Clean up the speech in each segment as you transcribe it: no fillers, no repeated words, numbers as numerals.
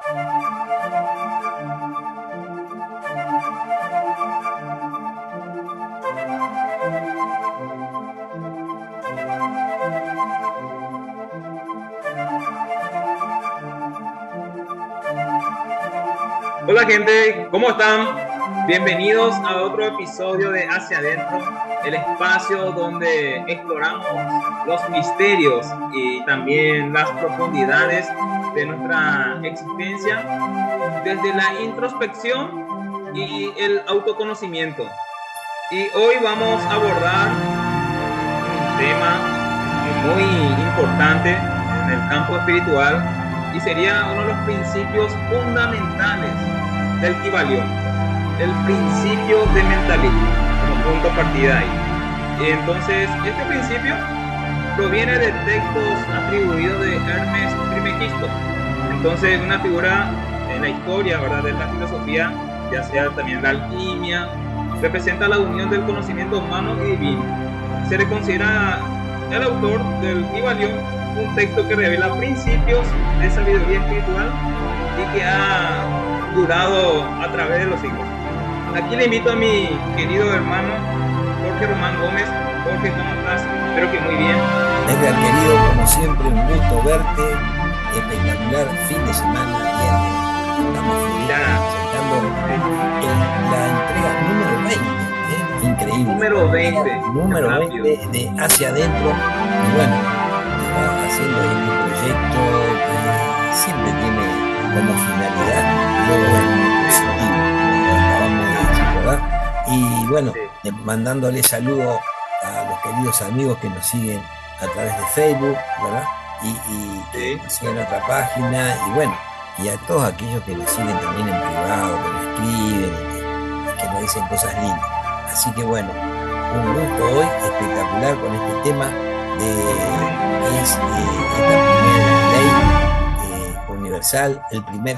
Hola gente, ¿cómo están? Bienvenidos a otro episodio de Hacia Adentro, el espacio donde exploramos los misterios y también las profundidades de nuestra existencia desde la introspección y el autoconocimiento. Y hoy vamos a abordar un tema muy importante en el campo espiritual y sería uno de los principios fundamentales del Kybalión, el principio de mentalismo, como punto de partida ahí. Y entonces, este principio proviene de textos atribuidos de Hermes Trismegisto. Entonces, una figura en la historia, ¿verdad?, de la filosofía, ya sea también la alquimia, representa la unión del conocimiento humano y divino. Se le considera el autor del Kybalión un texto que revela principios de sabiduría espiritual y que ha durado a través de los siglos. Aquí le invito a mi querido hermano Jorge Román Gómez. Jorge, ¿cómo estás? Espero que muy bien. Edgar, querido, como siempre, un gusto verte. Espectacular fin de semana. Bien, estamos presentando la entrega número 20. Increíble. Número 20 de Hacia Adentro. Y bueno, haciendo este proyecto que siempre tiene como finalidad lo positivo, como acabamos de decir, ¿verdad? Y bueno, mandándole saludos a los queridos amigos que nos siguen a través de Facebook, ¿verdad? Y que nos siguen en otra página, y bueno, y a todos aquellos que nos siguen también en privado, que nos escriben y que nos dicen cosas lindas. Así que bueno, un gusto hoy espectacular con este tema que es la primera ley universal, el primer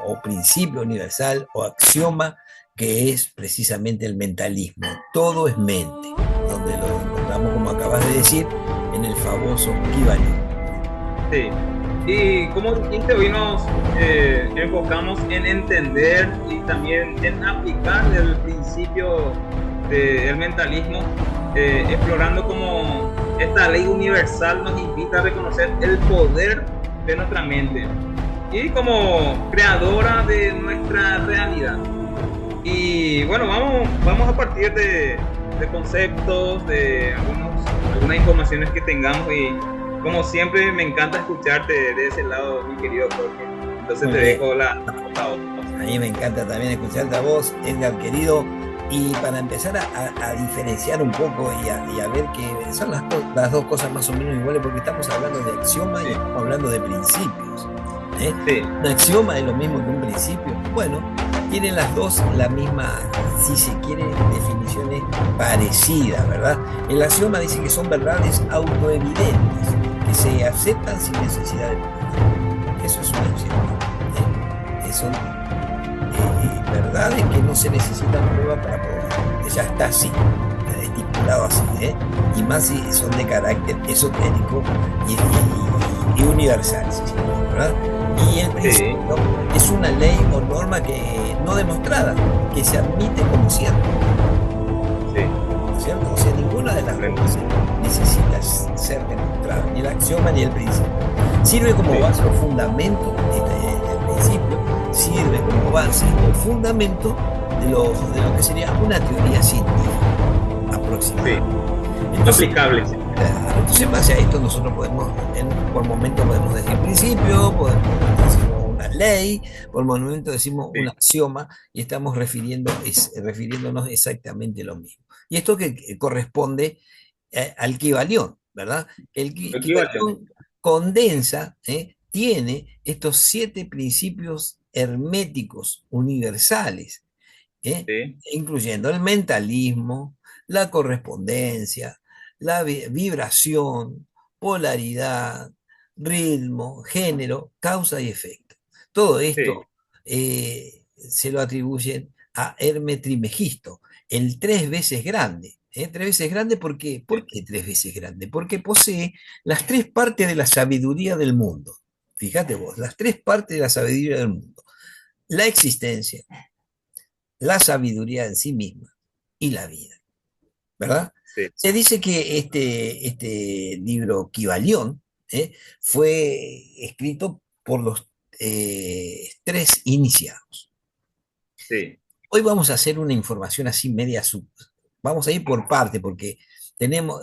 o principio universal o axioma, que es precisamente el mentalismo. Todo es mente, donde lo encontramos, como acabas de decir, en el famoso Kybalión. Sí, y como dijiste, hoy nos enfocamos en entender y también en aplicar el principio del mentalismo, explorando cómo esta ley universal nos invita a reconocer el poder de nuestra mente y como creadora de nuestra realidad. Y bueno, vamos a partir de conceptos, de algunas informaciones que tengamos, y como siempre me encanta escucharte de ese lado, mi querido Jorge. Entonces te dejo la voz. A mí me encanta también escucharte a vos, Edgar, querido. Y para empezar a diferenciar un poco y a ver que son las dos cosas más o menos iguales, porque estamos hablando de axioma y estamos hablando de principios. Un axioma es lo mismo que un principio. Bueno, tienen las dos la misma, si se quiere, definiciones parecidas, ¿verdad? El axioma dice que son verdades autoevidentes, que se aceptan sin necesidad de prueba. Eso es un axioma. Son verdades que no se necesitan prueba para probar, ya está así, estipulado así, y más si son de carácter esotérico y universal, ¿verdad? Y el principio es una ley o norma que no demostrada, que se admite como cierto. ¿Cierto? O sea, ninguna de las reglas necesita ser demostrada, ni el axioma ni el principio. Sirve como base o fundamento, el principio sirve como base o fundamento de lo que sería una teoría científica aproximada. Entonces, aplicable. Entonces, en base a esto, nosotros podemos, por momento podemos decir principio, podemos decir una ley, por momento decimos un axioma, y estamos refiriéndonos exactamente lo mismo. Y esto que corresponde al Kybalión, ¿verdad? El Kybalión condensa, tiene estos 7 principios herméticos universales, incluyendo el mentalismo, la correspondencia, la vibración, polaridad, ritmo, género, causa y efecto. Todo esto se lo atribuyen a Hermes Trismegisto, el 3 veces grande. 3 veces grande, ¿por qué? ¿Por qué 3 veces grande? Porque posee las 3 partes de la sabiduría del mundo. fíjate vos, las tres partes de la sabiduría del mundo: la existencia, la sabiduría en sí misma y la vida, ¿verdad? sí. Se dice que este libro Kybalión fue escrito por los tres iniciados. Sí, Hoy vamos a hacer una información así vamos a ir por parte porque tenemos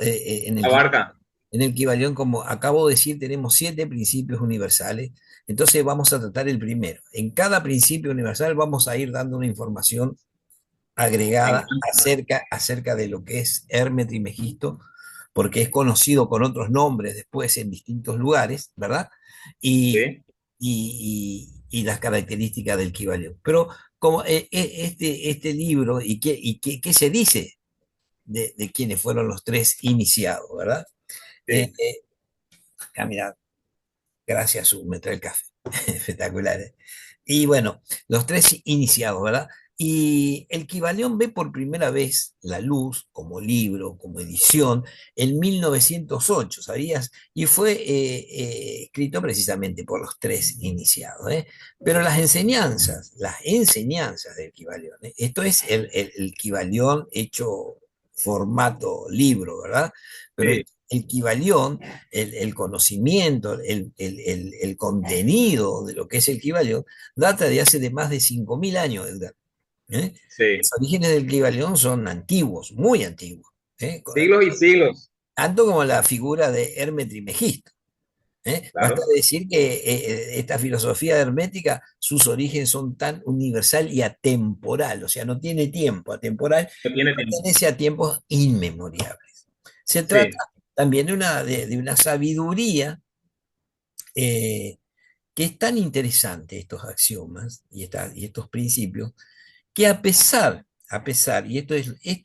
abarca. en el Kybalión, como acabo de decir, tenemos 7 principios universales. Entonces vamos a tratar el primero. En cada principio universal vamos a ir dando una información Me agregada encanta. acerca de lo que es Hermes Trismegisto, porque es conocido con otros nombres después en distintos lugares, ¿verdad? Y, Sí, y las características del Kybalión. Pero como este libro, ¿qué se dice de quiénes fueron los tres iniciados, ¿verdad? Eh, sí, eh, mira, gracias, me trae el café. Espectacular. Y bueno, los tres iniciados, ¿verdad? Y el Kybalión ve por primera vez la luz como libro, como edición, en 1908, ¿sabías? Y fue escrito precisamente por los tres iniciados, ¿eh? Pero las enseñanzas del Kybalión, ¿eh? Esto es el Kybalión hecho formato libro, ¿verdad? Pero sí. el Kybalión, el conocimiento, el contenido de lo que es el Kybalión, data de hace de más de 5.000 años, Edgar. ¿Eh? Los Sí. orígenes del Kybalión son antiguos, muy antiguos. ¿Eh? Siglos y siglos. Tanto como la figura de Hermes Trismegisto. ¿Eh? Basta Claro. decir que esta filosofía hermética, sus orígenes son tan universal y atemporal, o sea, no tiene tiempo, atemporal, No tiene tiempo. pertenece a tiempos inmemoriales. Se trata Sí, también de una sabiduría eh, que es tan interesante, estos axiomas y estos principios, que y esto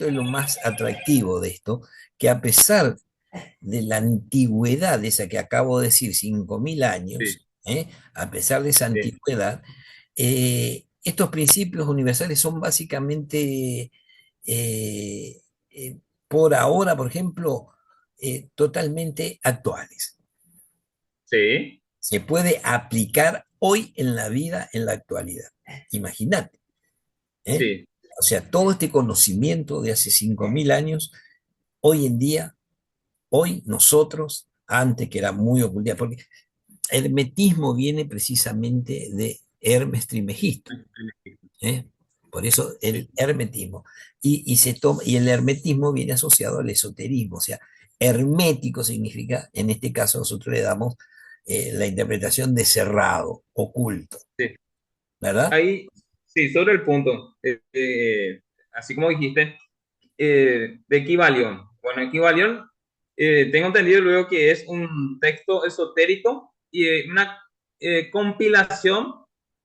es lo más atractivo de esto, que a pesar de la antigüedad, esa que acabo de decir, 5.000 sí, años, a pesar de esa sí. antigüedad, estos principios universales son básicamente, eh, eh, por ahora, por ejemplo, totalmente actuales. Sí, Se puede aplicar hoy en la vida, en la actualidad. Imagínate, ¿eh? sí. O sea, todo este conocimiento de hace 5.000 años, hoy en día, hoy nosotros, antes que era muy oculta, porque el hermetismo viene precisamente de Hermes Trismegisto, ¿eh? Por eso Sí. el hermetismo. Y el hermetismo viene asociado al esoterismo, o sea, hermético significa, en este caso nosotros le damos la interpretación de cerrado, oculto, Sí. ¿verdad? Ahí, sí, sobre el punto. Así como dijiste, de Kybalión. Bueno, Kybalión, tengo entendido luego que es un texto esotérico y una compilación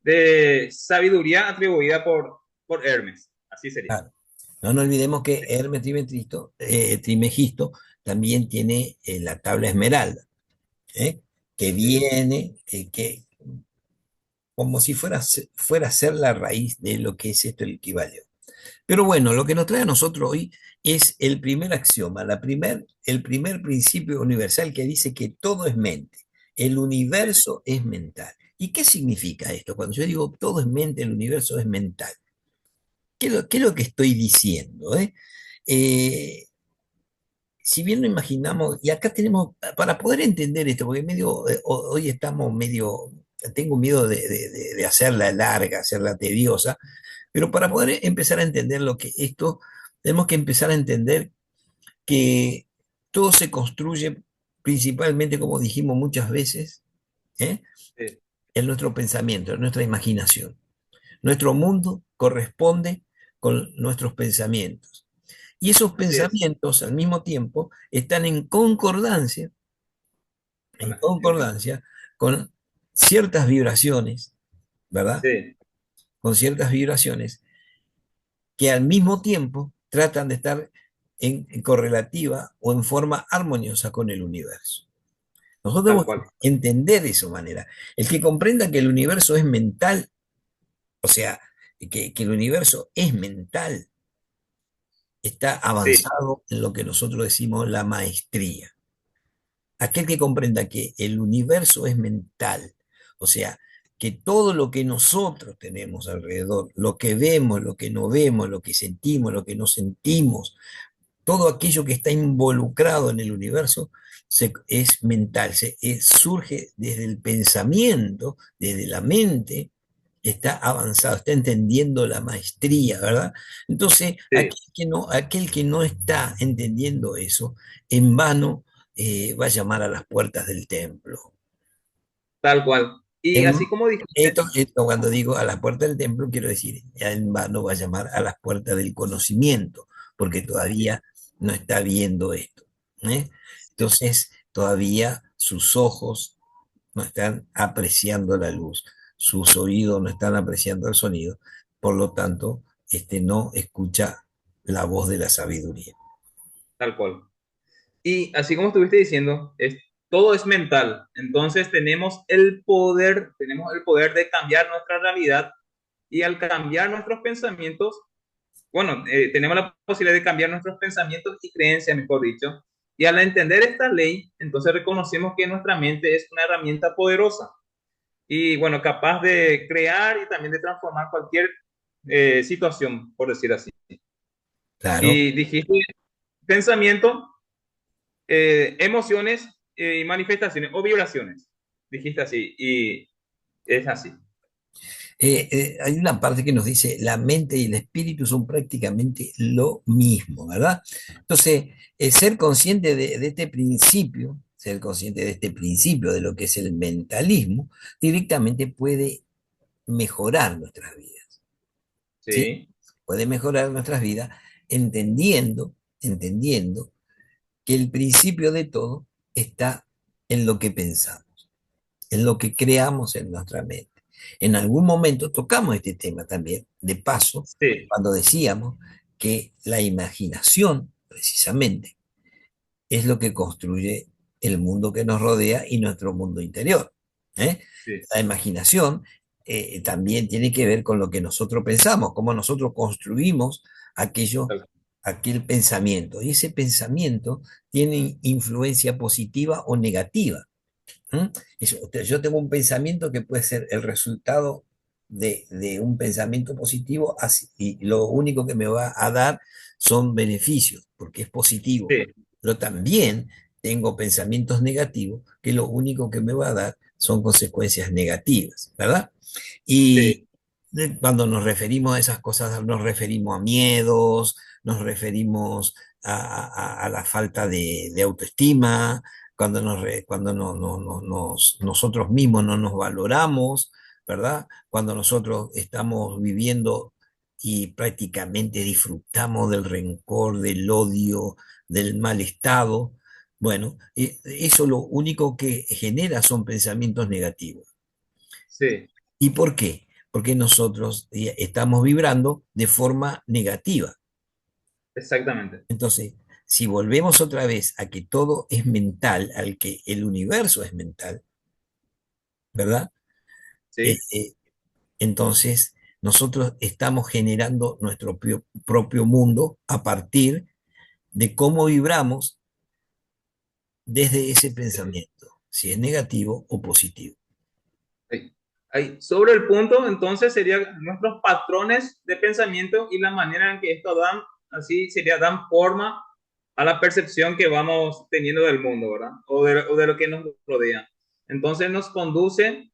de sabiduría atribuida por Hermes. Así sería. Claro. No nos olvidemos que Hermes Trismegisto también tiene la tabla esmeralda, ¿eh? Que Sí, viene, como si fuera a ser la raíz de lo que es esto el equivalente. Pero bueno, lo que nos trae a nosotros hoy es el primer axioma, el primer principio universal que dice que todo es mente, el sí, universo es mental. ¿Y qué significa esto? Cuando yo digo todo es mente, el universo es mental. ¿Qué es lo que estoy diciendo? Eh, si bien lo imaginamos, y acá tenemos, para poder entender esto, porque hoy estamos medio, tengo miedo de hacerla larga, hacerla tediosa, pero para poder empezar a entender lo que esto, tenemos que empezar a entender que todo se construye principalmente, como dijimos muchas veces, ¿eh? sí. En nuestro pensamiento, en nuestra imaginación. Nuestro mundo corresponde con nuestros pensamientos. Y esos Así es. pensamientos al mismo tiempo están Con en la existencia. concordancia con ciertas vibraciones, ¿verdad? Sí, Con ciertas vibraciones que al mismo tiempo tratan de estar en correlativa o en forma armoniosa con el universo. Nosotros tal debemos cual. entender de esa manera. El que comprenda que el universo es mental, o sea, que el universo es mental, está Sí, avanzado en lo que nosotros decimos la maestría. Aquel que comprenda que el universo es mental, O sea, que todo lo que nosotros tenemos alrededor, lo que vemos, lo que no vemos, lo que sentimos, lo que no sentimos, todo aquello que está involucrado en el universo es mental, surge desde el pensamiento, desde la mente, está avanzado, está entendiendo la maestría, ¿verdad? Entonces, Sí, aquel que no está entendiendo eso, en vano va a llamar a las puertas del templo. tal cual. Y En, así como dijiste, esto cuando digo a las puertas del templo, quiero decir, ya en vano va a llamar a las puertas del conocimiento, porque sí, todavía no está viendo esto. ¿Eh? sí, Entonces, todavía sus ojos no están apreciando la luz, sus oídos no están apreciando el sonido, por lo tanto, no escucha la voz de la sabiduría. tal cual. Y así como estuviste diciendo, todo es mental. Entonces tenemos el poder de cambiar nuestra realidad y al cambiar nuestros pensamientos, bueno, tenemos la posibilidad de cambiar nuestros pensamientos y creencias, mejor dicho. Y al entender esta ley, entonces reconocemos que nuestra mente es una herramienta poderosa y, bueno, capaz de crear y también de transformar cualquier situación, por decir así. Claro. Y dijiste pensamiento, emociones y manifestaciones o vibraciones. Dijiste así y es así. Hay una parte que nos dice, la mente y el espíritu son prácticamente lo mismo, ¿verdad? Entonces, ser consciente de este principio, ser consciente de este principio de lo que es el mentalismo, directamente puede mejorar nuestras vidas, ¿sí? Sí, Puede mejorar nuestras vidas entendiendo que el principio de todo está en lo que pensamos, en lo que creamos en nuestra mente. En algún momento tocamos este tema también, de paso, sí, cuando decíamos que la imaginación, precisamente, es lo que construye el mundo que nos rodea y nuestro mundo interior. ¿Eh? sí. La imaginación también tiene que ver con lo que nosotros pensamos, cómo nosotros construimos aquello, aquel pensamiento. Y ese pensamiento tiene influencia positiva o negativa. ¿Mm? Yo tengo un pensamiento que puede ser el resultado de un pensamiento positivo y lo único que me va a dar son beneficios, porque es positivo. Sí, Pero también tengo pensamientos negativos que lo único que me va a dar son consecuencias negativas, ¿verdad? Y sí, cuando nos referimos a esas cosas, nos referimos a miedos, nos referimos a la falta de autoestima, cuando, cuando nosotros mismos no nos valoramos, ¿verdad? Cuando nosotros estamos viviendo y prácticamente disfrutamos del rencor, del odio, del mal estado. Bueno, eso lo único que genera son pensamientos negativos. sí, ¿Y por qué? Porque nosotros estamos vibrando de forma negativa. exactamente. Entonces, si volvemos otra vez a que todo es mental, al que el universo es mental, ¿verdad? Eh, Sí, eh, entonces, nosotros estamos generando nuestro propio mundo a partir de cómo vibramos desde ese sí. pensamiento, si es negativo o positivo. Ahí. Ahí. Sobre el punto, entonces, serían nuestros patrones de pensamiento y la manera en que esto dan, así sería, dan forma a la percepción que vamos teniendo del mundo, ¿verdad? O de lo que nos rodea. Entonces nos conduce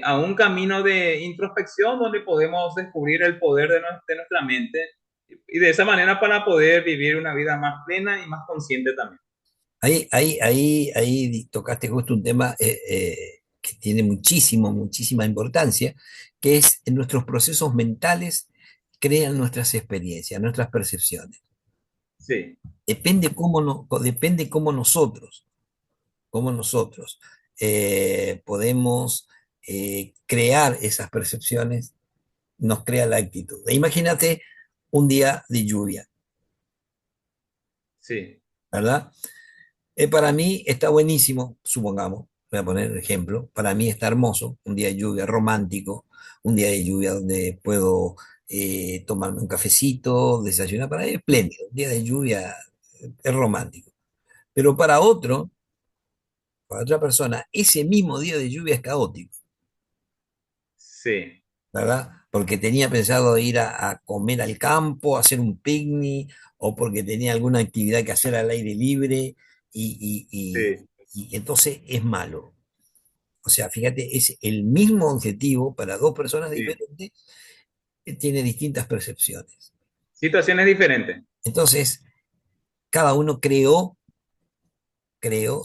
a un camino de introspección donde podemos descubrir el poder de nuestra mente y de esa manera para poder vivir una vida más plena y más consciente también. Ahí tocaste justo un tema que tiene muchísima importancia, que es en nuestros procesos mentales crean nuestras experiencias, nuestras percepciones. Sí, Depende cómo nosotros podemos crear esas percepciones, nos crea la actitud. E imagínate un día de lluvia, sí, ¿verdad? Para mí está buenísimo, supongamos, voy a poner un ejemplo, para mí está hermoso, un día de lluvia romántico, un día de lluvia donde puedo tomarme un cafecito, desayunar, para mí es espléndido, un día de lluvia es romántico. Pero para otra persona, ese mismo día de lluvia es caótico. sí, ¿verdad? Porque tenía pensado ir a comer al campo, a hacer un picnic, o porque tenía alguna actividad que hacer al aire libre, y, y- sí, y entonces es malo. O sea, fíjate, es el mismo objetivo para dos personas sí. diferentes, que tiene distintas percepciones. Situaciones diferentes. Entonces, cada uno creó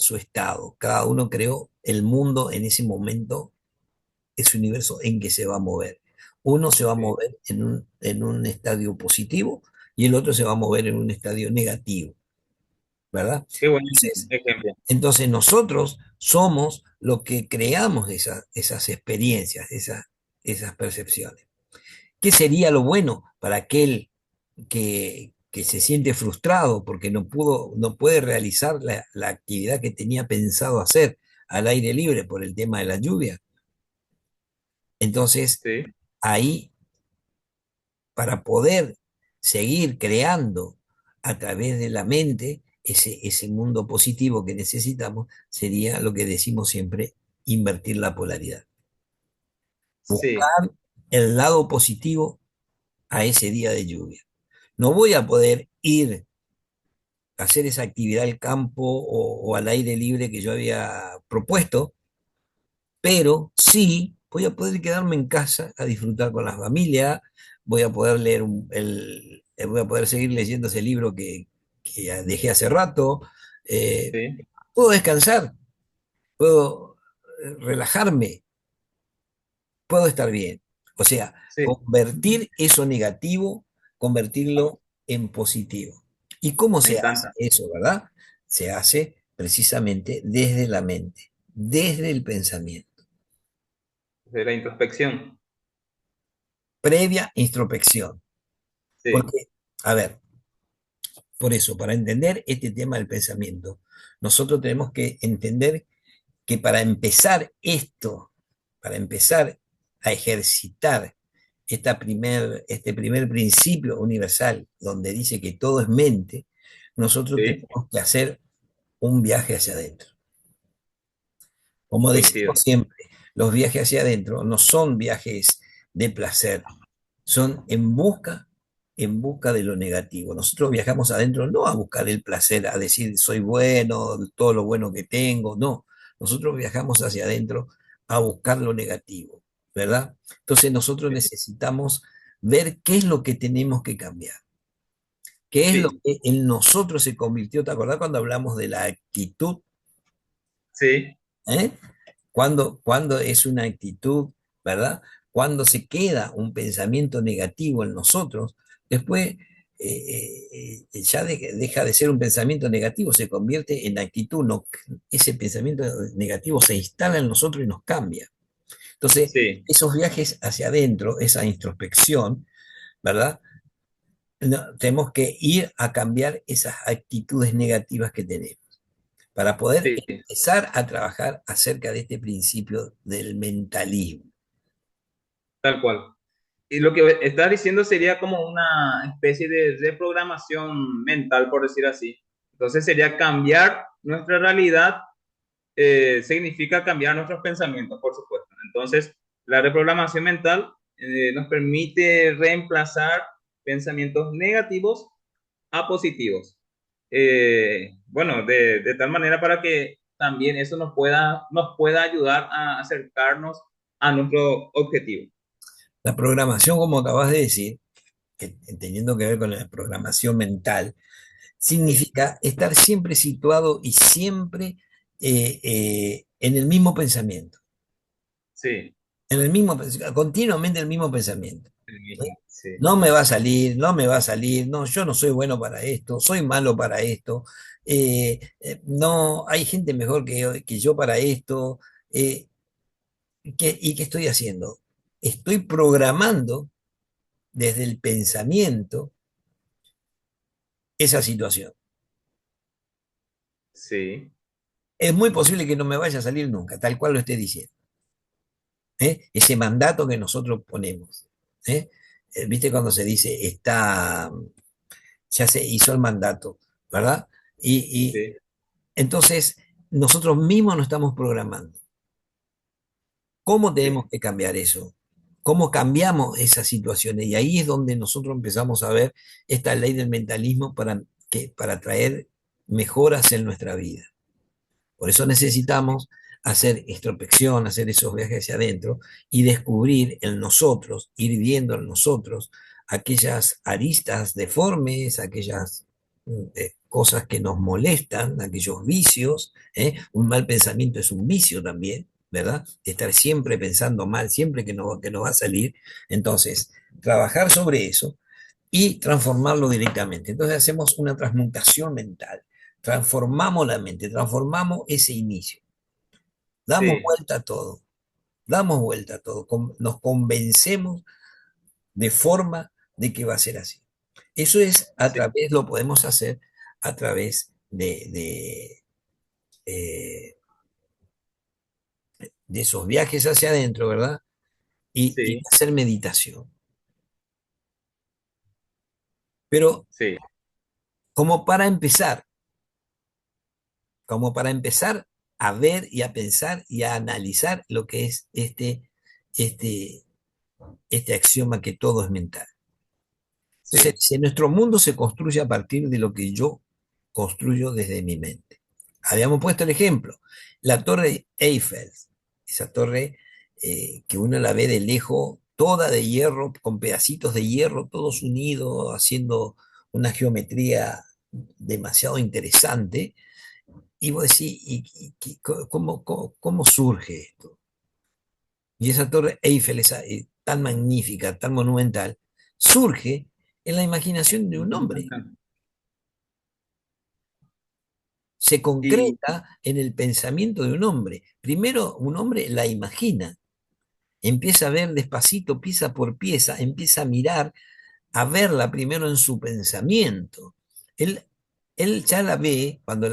su estado, cada uno creó el mundo en ese momento, ese universo en que se va a mover. Uno se va a Sí. mover en un estadio positivo y el otro se va a mover en un estadio negativo, ¿verdad? Qué buen Entonces, ejemplo. entonces nosotros somos lo que creamos esas experiencias, esas percepciones. ¿Qué sería lo bueno para aquel que se siente frustrado porque no puede realizar la actividad que tenía pensado hacer al aire libre por el tema de la lluvia? Entonces, Sí, ahí, para poder seguir creando a través de la mente ese mundo positivo que necesitamos, sería lo que decimos siempre, invertir la polaridad. sí, Buscar el lado positivo a ese día de lluvia. No voy a poder ir a hacer esa actividad al campo o al aire libre que yo había propuesto, pero sí voy a poder quedarme en casa a disfrutar con la familia, voy a poder leer voy a poder seguir leyendo ese libro que ya dejé hace rato, eh, sí, puedo descansar, puedo relajarme, puedo estar bien. O sea, sí. convertir eso negativo, convertirlo en positivo. ¿Y cómo Me se hace encanta. eso, verdad? Se hace precisamente desde la mente, desde el pensamiento, De la introspección. previa introspección. Sí, Porque, a ver, por eso, para entender este tema del pensamiento, nosotros tenemos que entender que para empezar esto, para empezar a ejercitar este primer principio universal, donde dice que todo es mente, nosotros sí, tenemos que hacer un viaje hacia adentro. Como coincido. decimos siempre, los viajes hacia adentro no son viajes de placer, son en busca de lo negativo. Nosotros viajamos adentro no a buscar el placer, a decir soy bueno, todo lo bueno que tengo, no. Nosotros viajamos hacia adentro a buscar lo negativo, ¿verdad? Entonces nosotros Sí, necesitamos ver qué es lo que tenemos que cambiar, qué es lo sí, que en nosotros se convirtió. ¿Te acordás cuando hablamos de la actitud? sí, ¿Eh? Cuando es una actitud, ¿verdad? Cuando se queda un pensamiento negativo en nosotros, después ya deja de ser un pensamiento negativo, se convierte en actitud. No, ese pensamiento negativo se instala en nosotros y nos cambia. Entonces, sí, esos viajes hacia adentro, esa introspección, ¿verdad? Tenemos que ir a cambiar esas actitudes negativas que tenemos para poder sí, empezar a trabajar acerca de este principio del mentalismo. tal cual. Y lo que estás diciendo sería como una especie de reprogramación mental, por decir así. Entonces sería cambiar nuestra realidad, significa cambiar nuestros pensamientos, por supuesto. Entonces, la reprogramación mental nos permite reemplazar pensamientos negativos a positivos. Bueno, de tal manera para que también eso nos pueda ayudar a acercarnos a nuestro objetivo. La programación, como acabas de decir, teniendo que ver con la programación mental, significa estar siempre situado y siempre en el mismo pensamiento, Sí, continuamente el mismo pensamiento. el ¿Sí? mismo, sí, No me va a salir, no me va a salir, no, yo no soy bueno para esto, soy malo para esto, no, hay gente mejor que yo para esto. ¿Y qué estoy haciendo? Estoy programando desde el pensamiento esa situación. sí, Es muy posible que no me vaya a salir nunca, tal cual lo esté diciendo. Ese mandato que nosotros ponemos. ¿eh? ¿Viste cuando se dice ya se hizo el mandato, ¿verdad? Y sí, entonces nosotros mismos nos estamos programando. ¿Cómo tenemos sí, que cambiar eso? cómo cambiamos esas situaciones. Y ahí es donde nosotros empezamos a ver esta ley del mentalismo para traer mejoras en nuestra vida. Por eso necesitamos hacer introspección, hacer esos viajes hacia adentro y descubrir en nosotros, ir viendo en nosotros aquellas aristas deformes, aquellas cosas que nos molestan, aquellos vicios. Un mal pensamiento es un vicio también, ¿verdad? Estar siempre pensando mal, siempre que no va a salir. Entonces, trabajar sobre eso y transformarlo directamente. Entonces hacemos una transmutación mental, transformamos la mente, transformamos ese inicio, damos Sí, vuelta a todo, damos vuelta a todo, nos convencemos de forma de que va a ser así. Eso es a sí, través, lo podemos hacer a través de esos viajes hacia adentro, ¿verdad? Y sí, hacer meditación. Pero sí, como para empezar, como para empezar a ver y a pensar y a analizar lo que es este, este axioma que todo es mental. Entonces, sí, si nuestro mundo se construye a partir de lo que yo construyo desde mi mente. Habíamos puesto el ejemplo, la torre Eiffel, esa torre que uno la ve de lejos, toda de hierro, con pedacitos de hierro, todos unidos, haciendo una geometría demasiado interesante. Y vos decís, ¿cómo surge esto? Y esa torre Eiffel, esa, tan magnífica, tan monumental, surge en la imaginación de un hombre, se y concreta en el pensamiento de un hombre. Primero, un hombre la imagina, empieza a ver despacito, pieza por pieza, empieza a mirar, a verla primero en su pensamiento. Él, él ya la ve cuando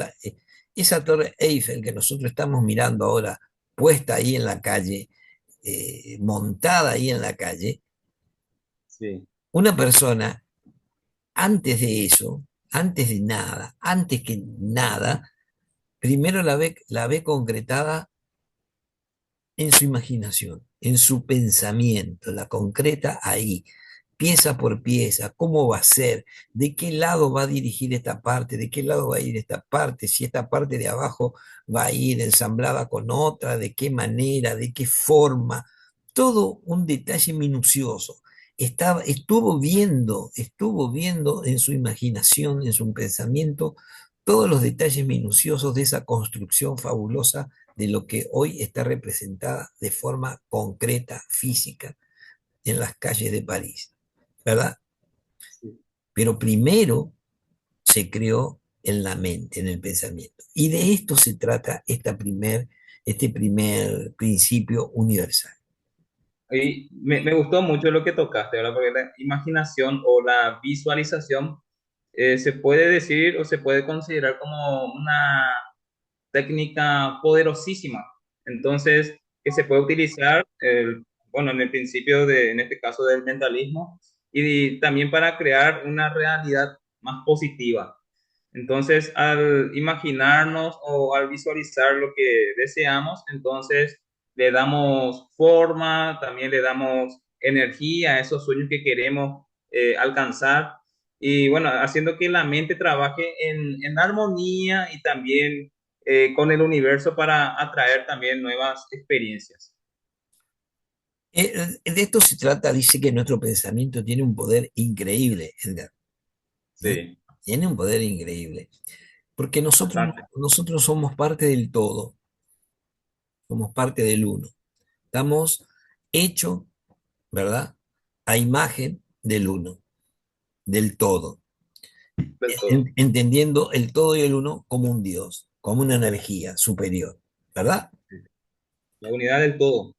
esa torre Eiffel que nosotros estamos mirando ahora, puesta ahí en la calle, montada ahí en la calle, sí, una persona antes de eso, antes de nada, antes que nada, primero la ve concretada en su imaginación, en su pensamiento, la concreta ahí, pieza por pieza, cómo va a ser, de qué lado va a dirigir esta parte, de qué lado va a ir esta parte, si esta parte de abajo va a ir ensamblada con otra, de qué manera, de qué forma, todo un detalle minucioso. Estuvo viendo en su imaginación, en su pensamiento, todos los detalles minuciosos de esa construcción fabulosa de lo que hoy está representada de forma concreta, física, en las calles de París, ¿verdad? sí. Pero primero se creó en la mente, en el pensamiento. Y de esto se trata este primer principio universal. Y me gustó mucho lo que tocaste, ¿verdad? Porque la imaginación o la visualización se puede decir o se puede considerar como una técnica poderosísima. Entonces, que se puede utilizar, bueno, en el principio en este caso del mentalismo, y también para crear una realidad más positiva. Entonces, al imaginarnos o al visualizar lo que deseamos, entonces le damos forma, también le damos energía a esos sueños que queremos alcanzar. Y bueno, haciendo que la mente trabaje en armonía y también con el universo para atraer también nuevas experiencias. De esto se trata, dice que nuestro pensamiento tiene un poder increíble, Edgar, ¿eh? Sí, Tiene un poder increíble, porque nosotros, bastante. nosotros somos parte del todo, somos parte del uno. Estamos hechos, ¿verdad? A imagen del uno, del todo, Del todo. entendiendo el todo y el uno como un Dios, como una energía superior, ¿verdad? La unidad del todo.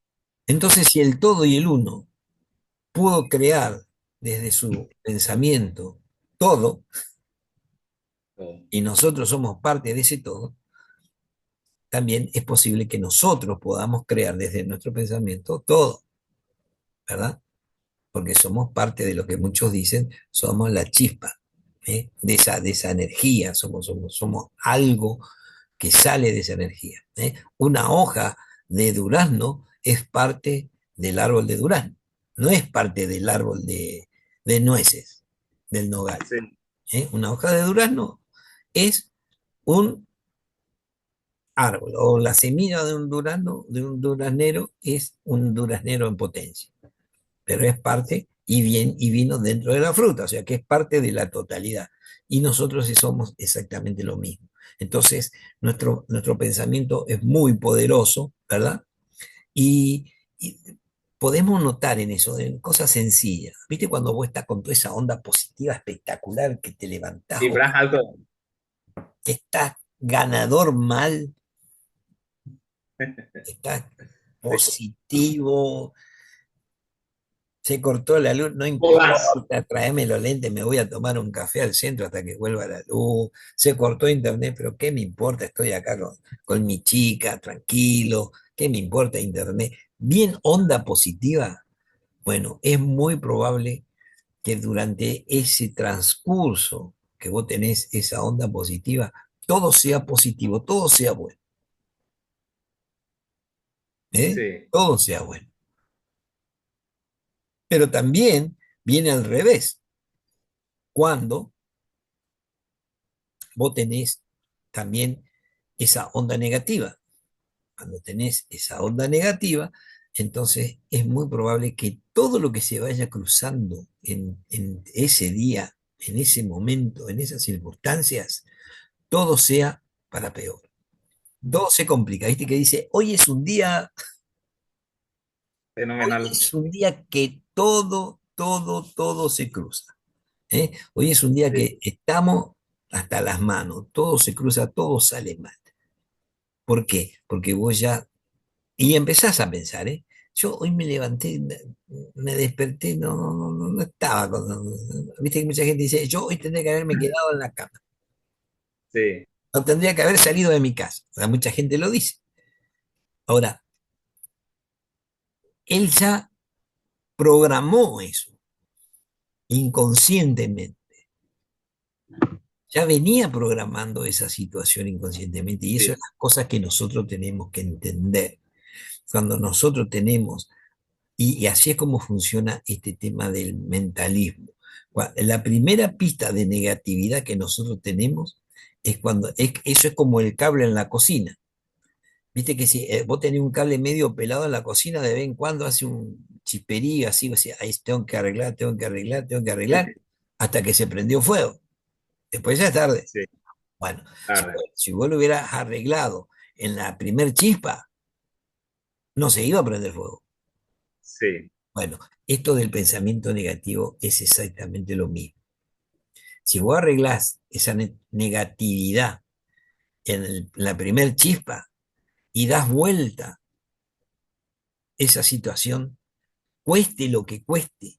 Entonces, si el todo y el uno pudo crear desde su pensamiento todo, Todo. y nosotros somos parte de ese todo, también es posible que nosotros podamos crear desde nuestro pensamiento todo, ¿verdad? Porque somos parte de lo que muchos dicen, somos la chispa, de esa energía, somos algo que sale de esa energía. Una hoja de durazno es parte del árbol de durazno. no es parte del árbol de nueces, del nogal. Sí, ¿Eh? Una hoja de durazno es un árbol, o la semilla de un durazno, de un duraznero, es un duraznero en potencia, pero es parte y bien y vino dentro de la fruta, o sea que es parte de la totalidad. Y nosotros sí somos exactamente lo mismo. Entonces, nuestro pensamiento es muy poderoso, ¿verdad? Y podemos notar en eso, en cosas sencillas. ¿Viste cuando vos estás con toda esa onda positiva espectacular que te levantás o vibras alto. que estás ganador mal, estás Sí. positivo, se cortó la luz, no Holas. importa, tráeme los lentes, me voy a tomar un café al centro hasta que vuelva la luz, se cortó internet, pero ¿qué me importa? Estoy acá con mi chica, tranquilo, ¿qué me importa internet? Bien onda positiva, bueno, es muy probable que durante ese transcurso que vos tenés esa onda positiva, todo sea positivo, todo sea bueno, ¿eh? Sí, Todo sea bueno. Pero también viene al revés, cuando vos tenés también esa onda negativa. Cuando tenés esa onda negativa, entonces es muy probable que todo lo que se vaya cruzando en ese día, en ese momento, en esas circunstancias, todo sea para peor. Todo se complica. ¿Viste que dice, hoy fenomenal. es un día que todo se cruza? ¿Eh? Hoy es un día Sí, que estamos hasta las manos, todo se cruza, todo sale mal. ¿Por qué? Porque vos ya, y empezás a pensar, ¿eh? Yo hoy me levanté, me desperté, no estaba viste que mucha gente dice, yo hoy tendría que haberme quedado en la cama, sí, o tendría que haber salido de mi casa. O sea, mucha gente lo dice. Ahora, él ya programó eso inconscientemente. Ya venía programando esa situación inconscientemente y eso es sí. las cosas que nosotros tenemos que entender. Cuando nosotros tenemos, y así es como funciona este tema del mentalismo. La primera pista de negatividad que nosotros tenemos es cuando, eso es como el cable en la cocina. Viste que si vos tenés un cable medio pelado en la cocina, de vez en cuando hace un chisperío así, o sea, ahí tengo que arreglar, tengo que arreglar, tengo que arreglar, hasta que se prendió fuego. Después ya es tarde. Sí, Bueno, tarde. si vos lo hubieras arreglado en la primer chispa, no se iba a prender fuego. Sí, Bueno, esto del pensamiento negativo es exactamente lo mismo. Si vos arreglás esa negatividad en la primer chispa y das vuelta esa situación, cueste lo que cueste,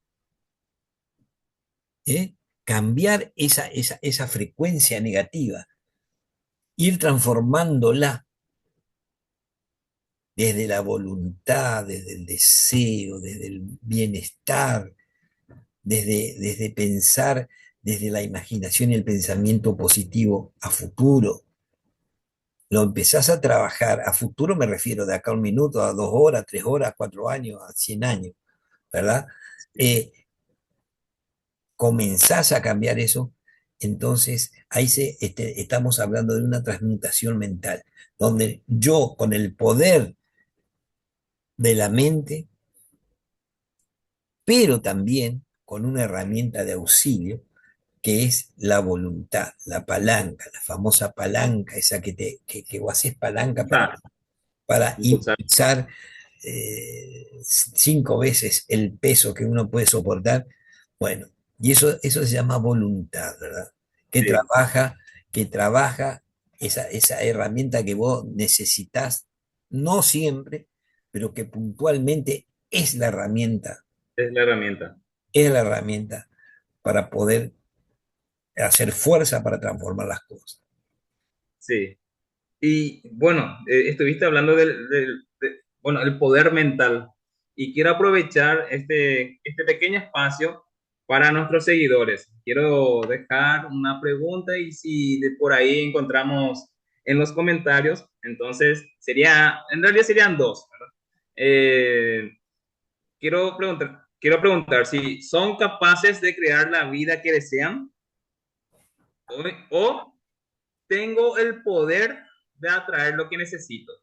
¿eh? Cambiar esa frecuencia negativa, ir transformándola desde la voluntad, desde el deseo, desde el bienestar, desde pensar, desde la imaginación y el pensamiento positivo a futuro. Lo empezás a trabajar, a futuro me refiero de acá a un minuto, a 2 horas, 3 horas, 4 años, a 100 años, ¿verdad? sí. Eh, Comenzás a cambiar eso, entonces ahí estamos hablando de una transmutación mental, donde yo con el poder de la mente, pero también con una herramienta de auxilio, que es la voluntad, la palanca, la famosa palanca, esa que vos haces palanca Impulsar, para impulsar. impulsar 5 veces el peso que uno puede soportar. Bueno, y eso se llama voluntad, ¿verdad? Que Sí, trabaja, que trabaja esa herramienta que vos necesitas, no siempre, pero que puntualmente es la herramienta. es la herramienta para poder hacer fuerza para transformar las cosas. Sí. Y bueno, estuviste hablando bueno, el poder mental. Y quiero aprovechar este pequeño espacio para nuestros seguidores. Quiero dejar una pregunta y si de por ahí encontramos en los comentarios, entonces en realidad serían dos, ¿verdad? Quiero preguntar, quiero preguntar si son capaces de crear la vida que desean o tengo el poder de atraer lo que necesito.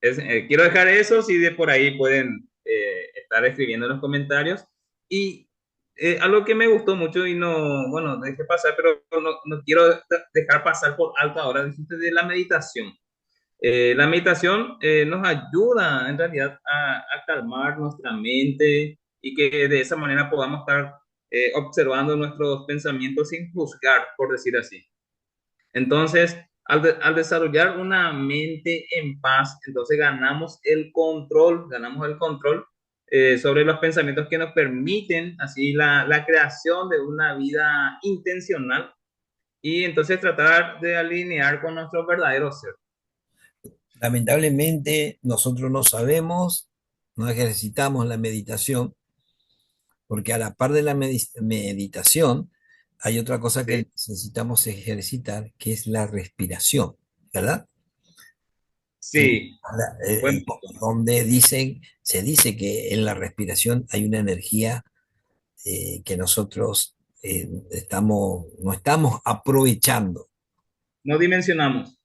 Quiero dejar eso, si de por ahí pueden estar escribiendo en los comentarios. Y algo que me gustó mucho y no, bueno, dejé pasar, pero no quiero dejar pasar por alto ahora, dijiste de la meditación. La meditación nos ayuda en realidad a calmar nuestra mente y que de esa manera podamos estar observando nuestros pensamientos sin juzgar, por decir así. Entonces, al desarrollar una mente en paz, entonces ganamos el control sobre los pensamientos que nos permiten así la creación de una vida intencional y entonces tratar de alinear con nuestro verdadero ser. Lamentablemente, nosotros no sabemos, no ejercitamos la meditación, porque a la par de la meditación, hay otra cosa que Sí, necesitamos ejercitar, que es la respiración, ¿verdad? Y sí, buen punto. donde se dice que en la respiración hay una energía que nosotros no estamos aprovechando. No dimensionamos.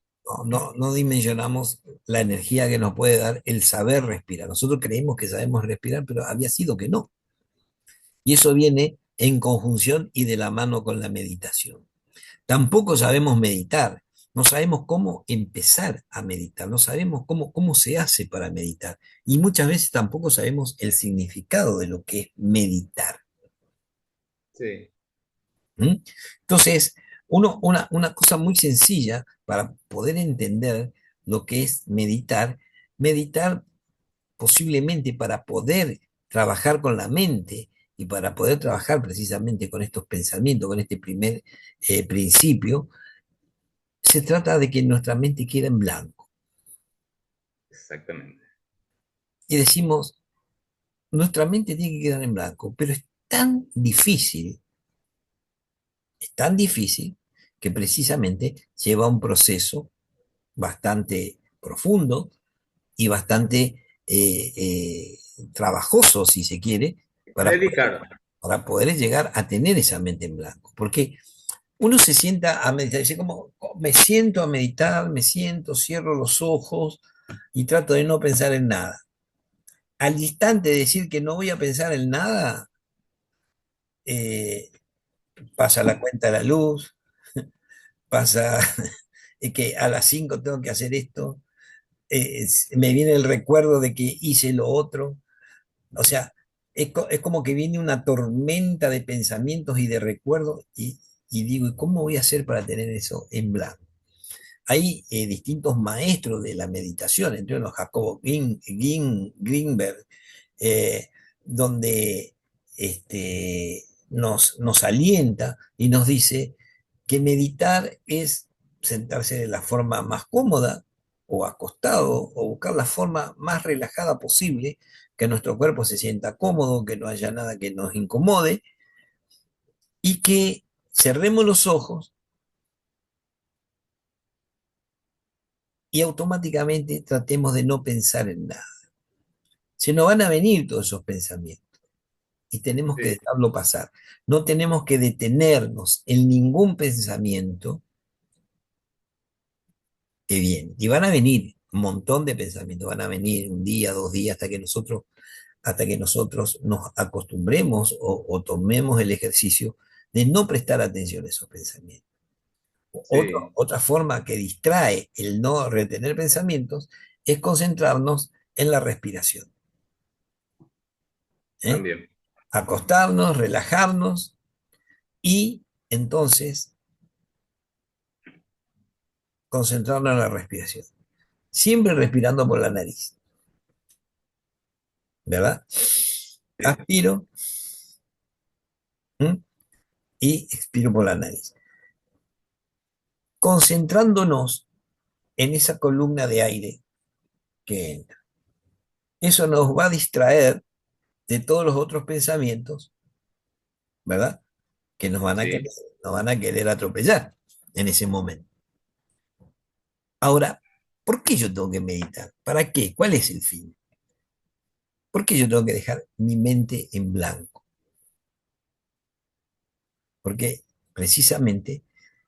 No dimensionamos la energía que nos puede dar el saber respirar. Nosotros creemos que sabemos respirar, pero había sido que no. Y eso viene en conjunción y de la mano con la meditación. Tampoco sabemos meditar, no sabemos cómo empezar a meditar, no sabemos cómo se hace para meditar. Y muchas veces tampoco sabemos el significado de lo que es meditar. Sí, ¿Mm? Entonces, una cosa muy sencilla para poder entender lo que es meditar, meditar posiblemente para poder trabajar con la mente y para poder trabajar precisamente con estos pensamientos, con este primer principio, se trata de que nuestra mente quede en blanco. exactamente. Y decimos, nuestra mente tiene que quedar en blanco, pero es tan difícil que precisamente lleva un proceso bastante profundo y bastante trabajoso, si se quiere, Que para dedicar. para poder llegar a tener esa mente en blanco. Porque uno se sienta a meditar, dice como, me siento a meditar, me siento, cierro los ojos y trato de no pensar en nada. Al instante de decir que no voy a pensar en nada, eh, pasa la cuenta de la luz, pasa que a las 5 tengo que hacer esto, me viene el recuerdo de que hice lo otro. O sea, es como que viene una tormenta de pensamientos y de recuerdos y digo, ¿y cómo voy a hacer para tener eso en blanco? Hay distintos maestros de la meditación, entre los Jacobo Greenberg, eh, donde nos alienta y nos dice que meditar es sentarse de la forma más cómoda o acostado o buscar la forma más relajada posible, que nuestro cuerpo se sienta cómodo, que no haya nada que nos incomode y que cerremos los ojos y automáticamente tratemos de no pensar en nada. Se nos van a venir todos esos pensamientos y tenemos que Sí, dejarlo pasar. No tenemos que detenernos en ningún pensamiento que viene. Y van a venir un montón de pensamientos, van a venir un día, 2 días, hasta que nosotros nos acostumbremos o tomemos el ejercicio de no prestar atención a esos pensamientos. sí, Otra forma que distrae el no retener pensamientos es concentrarnos en la respiración. ¿Eh? también. Acostarnos, relajarnos y entonces concentrarnos en la respiración. Siempre respirando por la nariz, ¿verdad? Sí, Aspiro, ¿m? Y expiro por la nariz. Concentrándonos en esa columna de aire que entra. Eso nos va a distraer de todos los otros pensamientos, ¿verdad? Que sí. nos van a querer atropellar en ese momento. Ahora, ¿por qué yo tengo que meditar? ¿Para qué? ¿Cuál es el fin? ¿Por qué yo tengo que dejar mi mente en blanco? Porque precisamente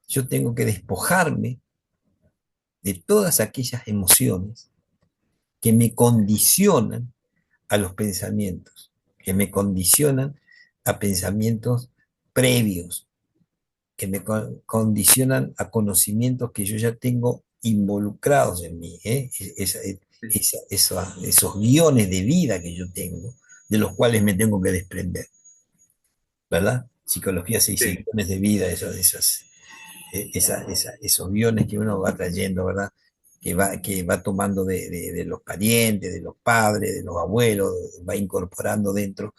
yo tengo que despojarme de todas aquellas emociones que me condicionan a los pensamientos, que me condicionan a pensamientos previos, que me condicionan a conocimientos que yo ya tengo involucrados en mí, ¿eh? Esos guiones de vida que yo tengo, de los cuales me tengo que desprender, ¿verdad? Psicología se dice Sí, guiones de vida, esos guiones que uno va trayendo, ¿verdad? Que va tomando de los parientes, de los padres, de los abuelos, va incorporando dentro.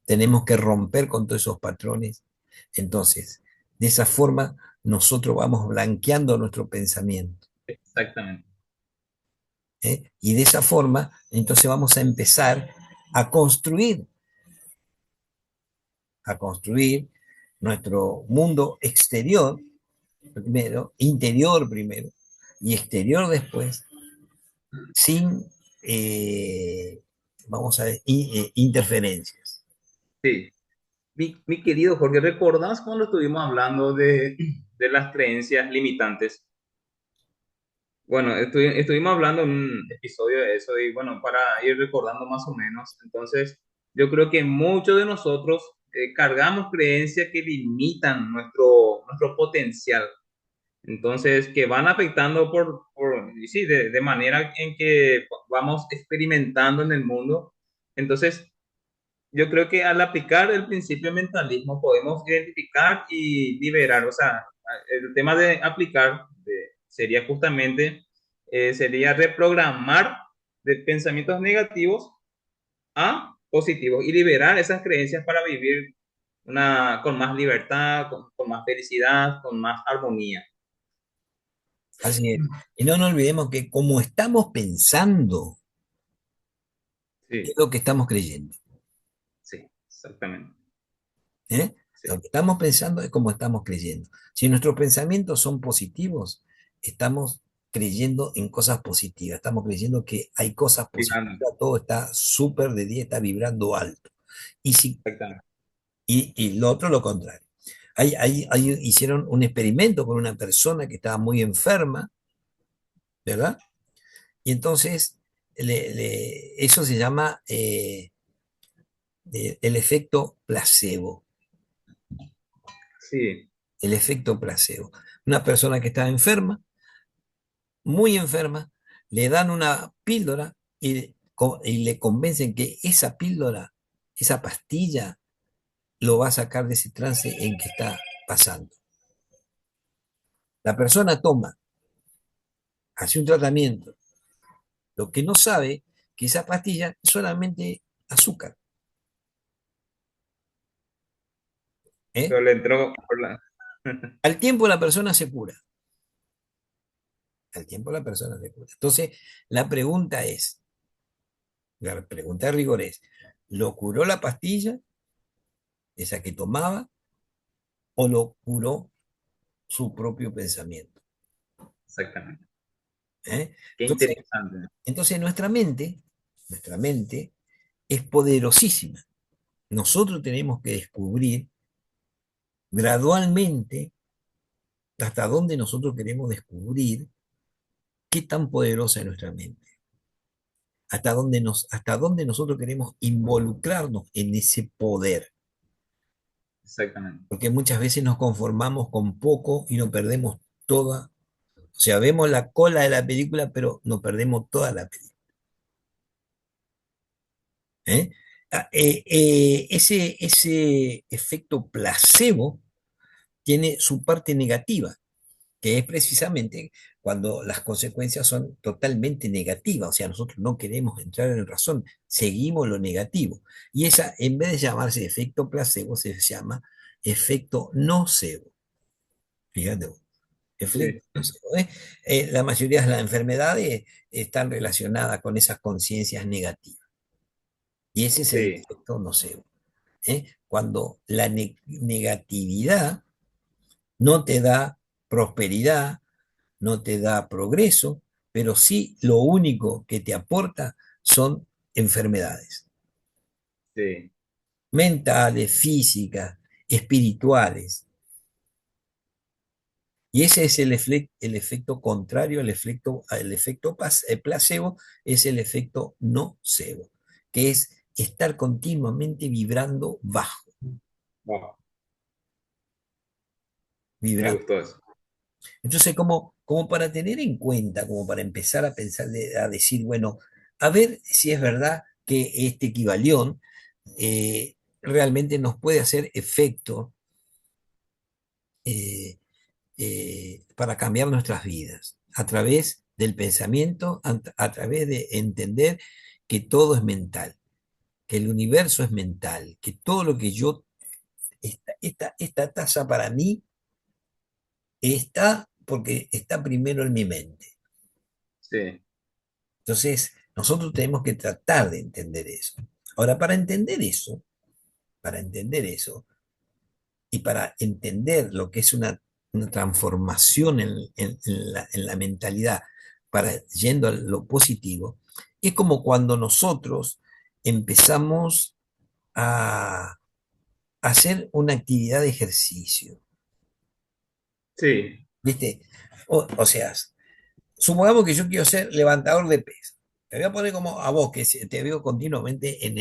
Tenemos que romper con todos esos patrones. Entonces, de esa forma, nosotros vamos blanqueando nuestro pensamiento. exactamente. ¿Eh? Y de esa forma, entonces vamos a construir nuestro mundo exterior primero, interior primero y exterior después, sin, eh, vamos a ver, interferencias. Sí. Mi querido Jorge, ¿recordás cuando estuvimos hablando de las creencias limitantes? Bueno, estuvimos hablando en un episodio de eso y bueno, para ir recordando más o menos, entonces yo creo que muchos de nosotros cargamos creencias que limitan nuestro potencial, entonces que van afectando y sí, de manera en que vamos experimentando en el mundo. Entonces, yo creo que al aplicar el principio de mentalismo podemos identificar y liberar, o sea, el tema de aplicar sería justamente, sería reprogramar de pensamientos negativos a positivos y liberar esas creencias para vivir con más libertad, con más felicidad, con más armonía. Así es. Y no nos olvidemos que como estamos pensando, es Sí, lo que estamos creyendo. sí, exactamente. ¿Eh? Lo Sí, que estamos pensando es como estamos creyendo. Si nuestros pensamientos son positivos, estamos creyendo en cosas positivas, estamos creyendo que hay cosas positivas, fijando, todo está súper de día, está vibrando alto. Y, si, exactamente. y lo otro, lo contrario. Hicieron un experimento con una persona que estaba muy enferma, ¿verdad? Y entonces eso se llama el efecto placebo. Sí, El efecto placebo. Una persona que estaba enferma, muy enferma, le dan una píldora y le convencen que esa píldora, esa pastilla, lo va a sacar de ese trance en que está pasando. La persona toma, hace un tratamiento, lo que no sabe que esa pastilla es solamente azúcar. ¿Eh? pero le entró por la... Al tiempo la persona se cura. Al tiempo la persona se cura. Entonces, la pregunta es, la pregunta de rigor es, ¿lo curó la pastilla, esa que tomaba, o lo curó su propio pensamiento? Exactamente. ¿Eh? Qué Entonces, interesante. entonces nuestra mente es poderosísima. Nosotros tenemos que descubrir gradualmente hasta dónde nosotros queremos descubrir qué tan poderosa es nuestra mente, hasta dónde nosotros queremos involucrarnos en ese poder, Exactamente. porque muchas veces nos conformamos con poco y nos perdemos toda, o sea, vemos la cola de la película, pero nos perdemos toda la película. ¿Eh? Ese efecto placebo tiene su parte negativa, que es precisamente cuando las consecuencias son totalmente negativas, o sea, nosotros no queremos entrar en razón, seguimos lo negativo. Y esa, en vez de llamarse efecto placebo, se llama efecto nocebo. Fíjate vos, Sí, efecto nocebo, ¿eh? La mayoría de las enfermedades están relacionadas con esas conciencias negativas. Y ese es el sí, efecto nocebo. Cuando la negatividad no te da prosperidad, no te da progreso, pero sí lo único que te aporta son enfermedades. sí, mentales, físicas, espirituales. Y ese es el efecto contrario al efecto placebo, es el efecto nocebo, que es estar continuamente vibrando bajo, wow, me vibrando. gustó eso. Entonces, como para tener en cuenta, como para empezar a pensar, a decir, bueno, a ver si es verdad que este equivalión realmente nos puede hacer efecto eh, para cambiar nuestras vidas, a través del pensamiento, a través de entender que todo es mental, que el universo es mental, que todo lo que esta taza para mí está porque está primero en mi mente. Sí, Entonces, nosotros tenemos que tratar de entender eso. Ahora, para entender eso, y para entender lo que es una transformación en la mentalidad, para yendo a lo positivo, es como cuando nosotros empezamos a hacer una actividad de ejercicio, sí, ¿viste? O sea, supongamos que yo quiero ser levantador de pesas. Te voy a poner como a vos, que te veo continuamente en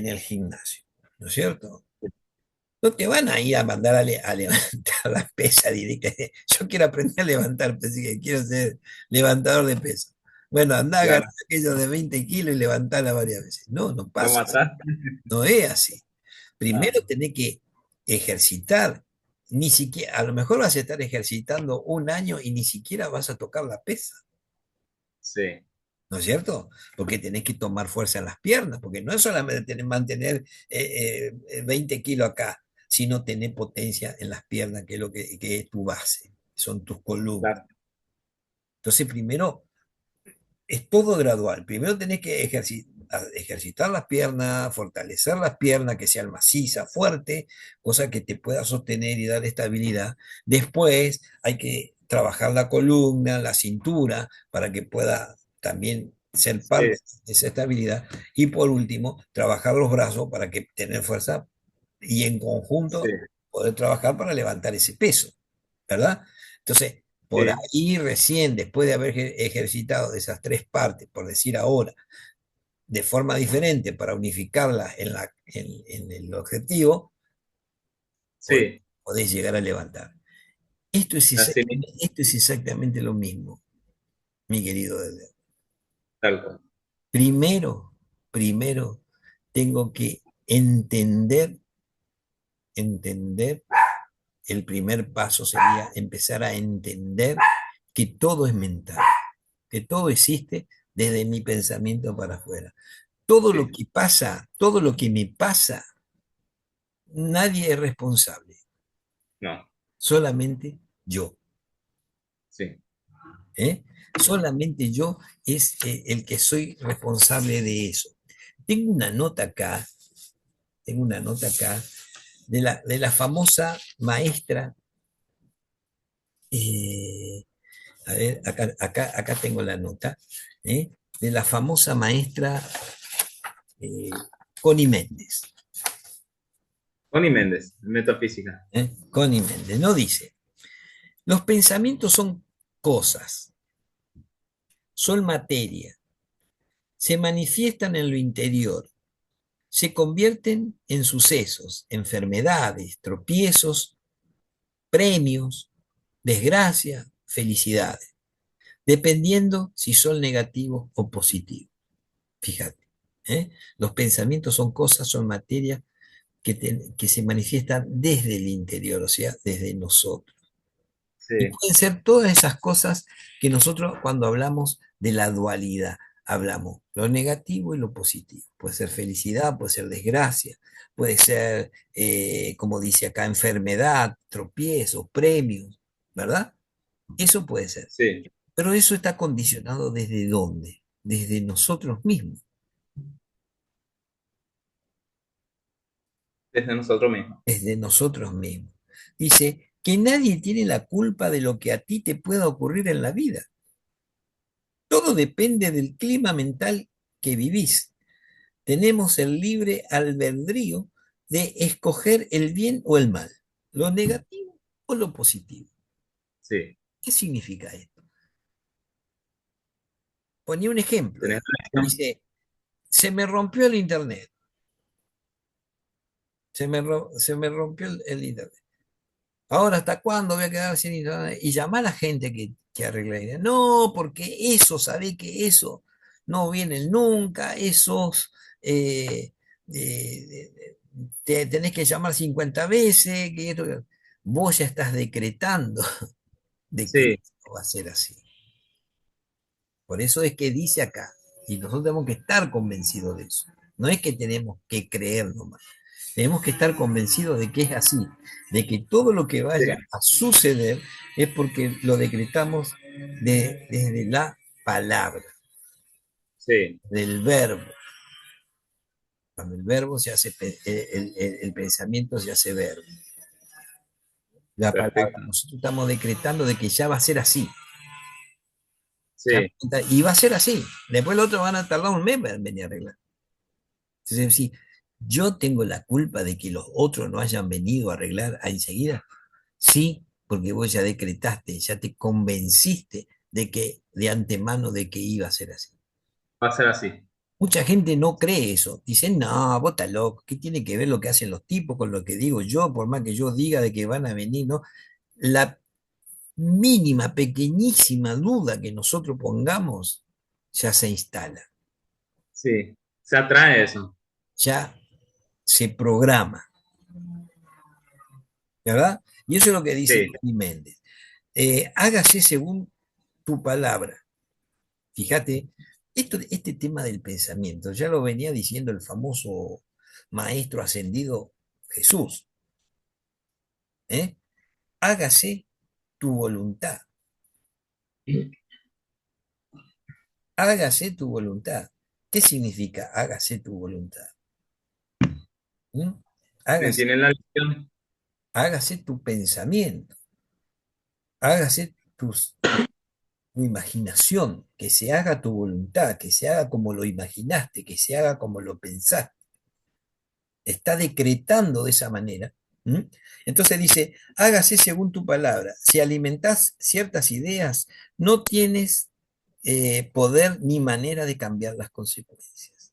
el gimnasio, ¿no es cierto? No te van a ir a mandar a levantar las pesas directamente. Yo quiero aprender a levantar pesas, que quiero ser levantador de pesas. Bueno, andá a agarrar claro, aquello de 20 kilos y levantarla varias veces. No, no lo pasa así. mataste. No es así. Ah, Primero tenés que ejercitar. Ni siquiera, a lo mejor vas a estar ejercitando un año y ni siquiera vas a tocar la pesa. sí, ¿No es cierto? Porque tenés que tomar fuerza en las piernas, porque no es solamente mantener 20 kilos acá, sino tener potencia en las piernas, que es lo que es tu base, son tus columnas. claro, Entonces, primero, es todo gradual. Primero tenés que ejercitar las piernas, fortalecer las piernas, que sean macizas, fuertes, cosa que te pueda sostener y dar estabilidad. Después hay que trabajar la columna, la cintura, para que pueda también ser sí, parte de esa estabilidad. Y por último, trabajar los brazos para que tener fuerza y en sí, conjunto poder trabajar para levantar ese peso, ¿verdad? Entonces, por sí, ahí recién, después de haber ejercitado esas tres partes, por decir ahora, de forma diferente para unificarlas en el objetivo, pod- sí, podés llegar a levantar. Esto es así mismo, exactamente, esto es exactamente lo mismo, mi querido Edgar. tal cual. Primero tengo que entender. El primer paso sería empezar a entender que todo es mental, que todo existe desde mi pensamiento para afuera. Todo lo Sí, que pasa, todo lo que me pasa, nadie es responsable, no, solamente yo. sí, ¿Eh? Solamente yo es el que soy responsable de eso. Tengo una nota acá, tengo una nota acá de la famosa maestra, eh, a ver, acá tengo la nota, ¿eh? De la famosa maestra eh, Connie Méndez. Connie Méndez, metafísica. Connie Méndez, no dice, los pensamientos son cosas, son materia, se manifiestan en lo interior, se convierten en sucesos, enfermedades, tropiezos, premios, desgracia, felicidades, dependiendo si son negativos o positivos. Fíjate, ¿eh? Los pensamientos son cosas, son materia que se manifiestan desde el interior, o sea, desde nosotros. Y Sí, pueden ser todas esas cosas que nosotros cuando hablamos de la dualidad, hablamos lo negativo y lo positivo. Puede ser felicidad, puede ser desgracia, puede ser, como dice acá, enfermedad, tropiezos, premios, ¿verdad? Eso puede ser. sí, Pero eso está condicionado desde dónde? Desde nosotros mismos, desde nosotros mismos. desde nosotros mismos. Dice que nadie tiene la culpa de lo que a ti te pueda ocurrir en la vida. Todo depende del clima mental que vivís. Tenemos el libre albedrío de escoger el bien o el mal, lo negativo o lo positivo. sí. ¿Qué significa esto? Ponía un ejemplo. Tenés razón. Dice, se me rompió el internet. Se me rompió el internet. Ahora, ¿hasta cuándo voy a quedar sin internet? Y llama a la gente que arregle. No, porque eso, sabe que eso no viene nunca, esos te tenés que llamar 50 veces, vos ya estás decretando de que Sí, esto va a ser así. Por eso es que dice acá, y nosotros tenemos que estar convencidos de eso. No es que tenemos que creer nomás. Tenemos que estar convencidos de que es así, de que todo lo que sí, vaya a suceder es porque lo decretamos desde la palabra, sí, del verbo. Cuando el verbo se hace, el pensamiento se hace verbo. La palabra, perfecto. nosotros estamos decretando de que ya va a ser así. Sí, Y va a ser así. Después los otros van a tardar un mes para venir a arreglar. Entonces, si yo tengo la culpa de que los otros no hayan venido a arreglar enseguida, sí, porque vos ya decretaste, ya te convenciste de que de antemano de que iba a ser así. va a ser así. Mucha gente no cree eso. Dicen, no, vos estás loco. ¿Qué tiene que ver lo que hacen los tipos con lo que digo yo? Por más que yo diga de que van a venir, ¿no? La mínima, pequeñísima duda que nosotros pongamos ya se instala, Sí, se atrae eso. ya se programa, ¿verdad? Y eso es lo que dice Sí, Tony Méndez. Hágase según tu palabra. Fíjate, este tema del pensamiento ya lo venía diciendo el famoso maestro ascendido Jesús. ¿Eh? Hágase tu voluntad, hágase tu voluntad. ¿Qué significa hágase tu voluntad? ¿Mm? Hágase, tienen la lección. hágase tu pensamiento, hágase tu imaginación, que se haga tu voluntad, que se haga como lo imaginaste, que se haga como lo pensaste. Está decretando de esa manera. ¿M? Entonces dice, hágase según tu palabra. Si alimentás ciertas ideas, no tienes poder ni manera de cambiar las consecuencias.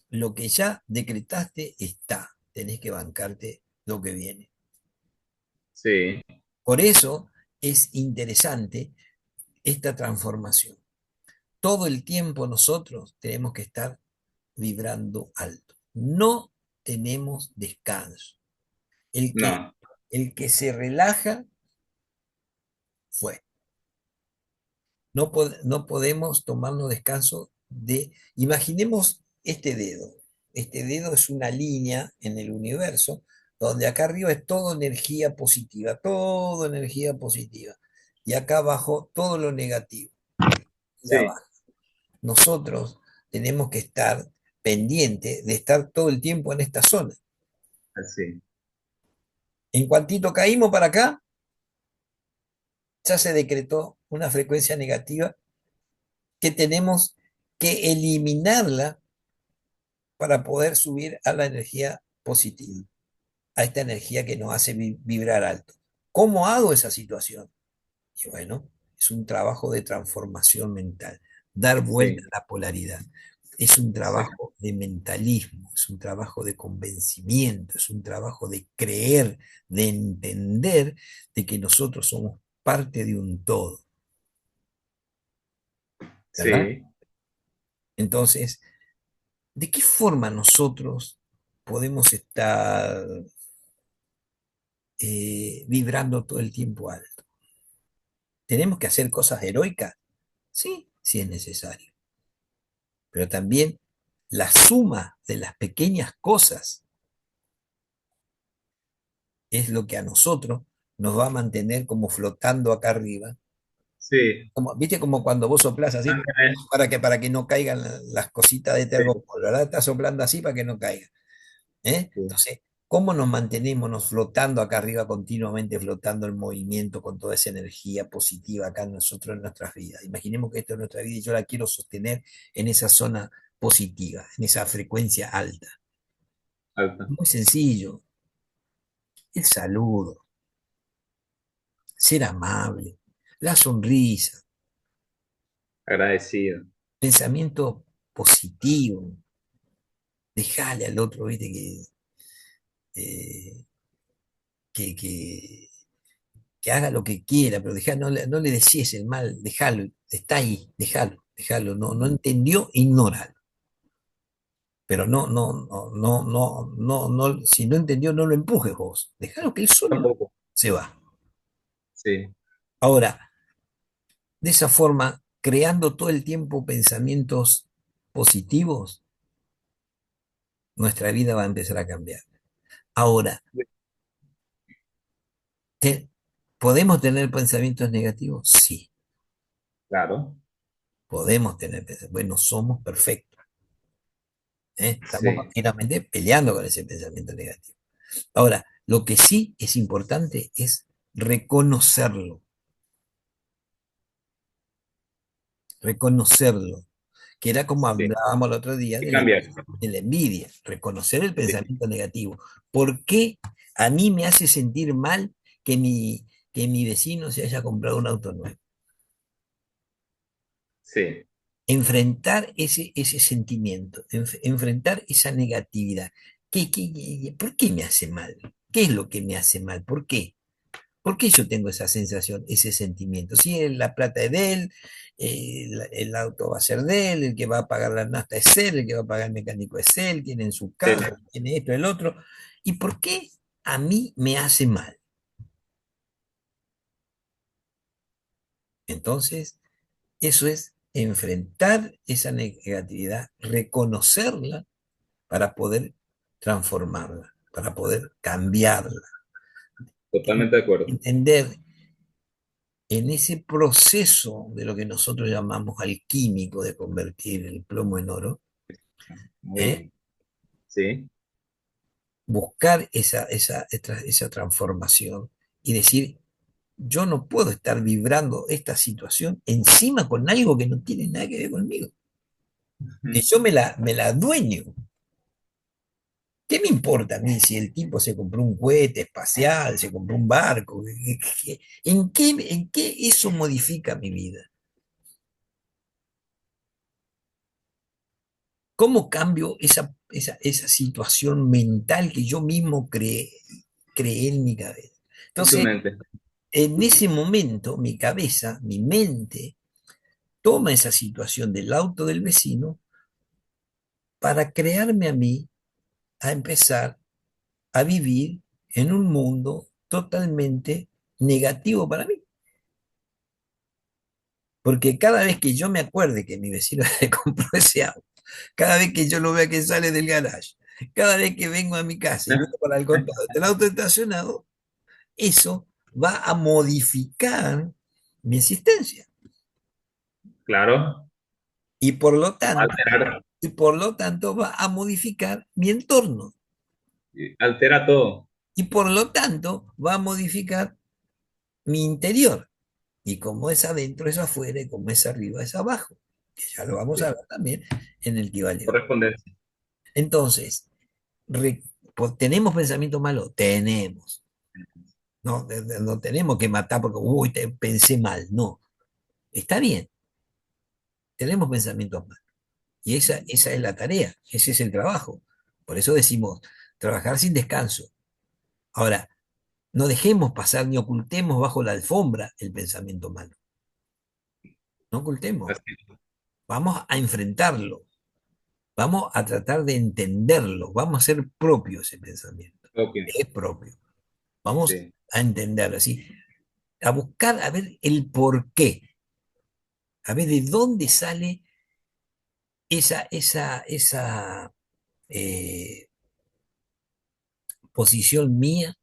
Lo que ya decretaste está. Tenés que bancarte lo que viene. Sí, Por eso es interesante esta transformación. Todo el tiempo nosotros tenemos que estar vibrando alto. No tenemos descanso. El que, no, el que se relaja fue. No podemos tomarnos descanso de... Imaginemos este dedo. Este dedo es una línea en el universo donde acá arriba es todo energía positiva, todo energía positiva. Y acá abajo todo lo negativo. Y sí, abajo. Nosotros tenemos que estar pendientes de estar todo el tiempo en esta zona. así. En cuantito caímos para acá, ya se decretó una frecuencia negativa que tenemos que eliminarla para poder subir a la energía positiva, a esta energía que nos hace vibrar alto. ¿Cómo hago esa situación? Y bueno, es un trabajo de transformación mental, dar vuelta Sí, a la polaridad. Es un sí, trabajo de mentalismo, es un trabajo de convencimiento, es un trabajo de creer, de entender de que nosotros somos parte de un todo, ¿verdad? sí, Entonces, ¿de qué forma nosotros podemos estar vibrando todo el tiempo alto? ¿Tenemos que hacer cosas heroicas? Sí, sí es necesario. Pero también la suma de las pequeñas cosas es lo que a nosotros nos va a mantener como flotando acá arriba. sí. Como, ¿viste como cuando vos soplás así Ángeles, para que no caigan las cositas de sí, tergopol, ¿verdad? Estás soplando así para que no caigan. ¿Eh? sí, Entonces, ¿Cómo nos mantenemos nos flotando acá arriba, continuamente flotando en movimiento con toda esa energía positiva acá en nosotros, en nuestras vidas? Imaginemos que esto es nuestra vida y yo la quiero sostener en esa zona positiva, en esa frecuencia alta. Alta. Muy sencillo, el saludo, ser amable, la sonrisa, Agradecido. pensamiento positivo, dejarle al otro, viste, eh, que, que haga lo que quiera, pero no le desees el mal, déjalo, está ahí, déjalo, no entendió, ignóralo. Pero si no entendió, no lo empujes vos, déjalo que él solo Tampoco. se va. Sí, Ahora, de esa forma, creando todo el tiempo pensamientos positivos, nuestra vida va a empezar a cambiar. Ahora, ¿te- ¿podemos tener pensamientos negativos? Sí, claro. podemos tener pensamientos. Bueno, somos perfectos. Estamos Sí, continuamente peleando con ese pensamiento negativo. Ahora, lo que sí es importante es reconocerlo, reconocerlo, que era como sí. hablábamos el otro día Y cambiar. de la envidia, reconocer el Sí, pensamiento negativo. ¿Por qué a mí me hace sentir mal que mi vecino se haya comprado un auto nuevo? sí. Enfrentar ese sentimiento, enfrentar esa negatividad. ¿Por qué me hace mal? ¿Qué es lo que me hace mal? ¿Por qué? ¿Por qué yo tengo esa sensación, ese sentimiento? Si la plata es de él, el auto va a ser de él, el que va a pagar la nafta es él, el que va a pagar el mecánico es él, tiene en su Sí, carro, tiene esto, el otro. ¿Y por qué a mí me hace mal? Entonces, eso es enfrentar esa negatividad, reconocerla para poder transformarla, para poder cambiarla. totalmente de acuerdo. Entender en ese proceso de lo que nosotros llamamos alquímico de convertir el plomo en oro, Muy ¿eh? bien. Sí, Buscar esa transformación y decir, yo no puedo estar vibrando esta situación encima con algo que no tiene nada que ver conmigo, que ujú, yo me la adueño. ¿Qué me importa a mí si el tipo se compró un cohete espacial, se compró un barco? En qué eso modifica mi vida? ¿Cómo cambio esa situación mental que yo mismo creé en mi cabeza? en tu Entonces, mente. en ese momento, mi cabeza, mi mente, toma esa situación del auto del vecino para crearme a mí a empezar a vivir en un mundo totalmente negativo para mí. Porque cada vez que yo me acuerde que mi vecino se compró ese auto, cada vez que yo lo vea que sale del garage, cada vez que vengo a mi casa y veo para el contado del auto estacionado, eso va a modificar mi existencia. Claro, Y por lo tanto, alterar, y por lo tanto va a modificar mi entorno. altera todo. Y por lo tanto va a modificar mi interior. Y como es adentro, es afuera, y como es arriba, es abajo. Que ya lo vamos a Sí, ver también en el Kibalión. correspondencia. Entonces, ¿tenemos pensamiento malo? Tenemos. No, no tenemos que matar porque, uy, pensé mal. No, está bien, tenemos pensamientos malos. Y esa es la tarea, ese es el trabajo. Por eso decimos, trabajar sin descanso. Ahora, no dejemos pasar ni ocultemos bajo la alfombra el pensamiento malo. No ocultemos. Así, Vamos a enfrentarlo. Vamos a tratar de entenderlo. Vamos a hacer propio ese pensamiento. ok, Es propio. Vamos sí, a entenderlo así. A buscar, a ver el por qué. A ver de dónde sale esa eh, posición mía,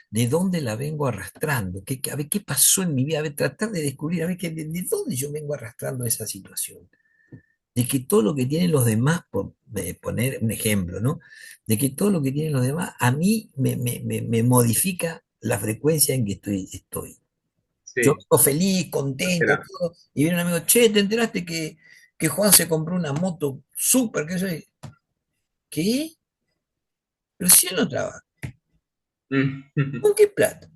de dónde la vengo arrastrando, a ver qué pasó en mi vida, a ver, tratar de descubrir, a ver de dónde yo vengo arrastrando esa situación, de que todo lo que tienen los demás poner un ejemplo, ¿no? De que todo lo que tienen los demás a mí me modifica la frecuencia en que estoy. Yo Sí, estoy feliz, contento, altera. todo, y viene un amigo, che, ¿te enteraste que Juan se compró una moto súper? ¿Qué soy? ¿Qué? Pero si él no trabaja, Mm. ¿con qué plata?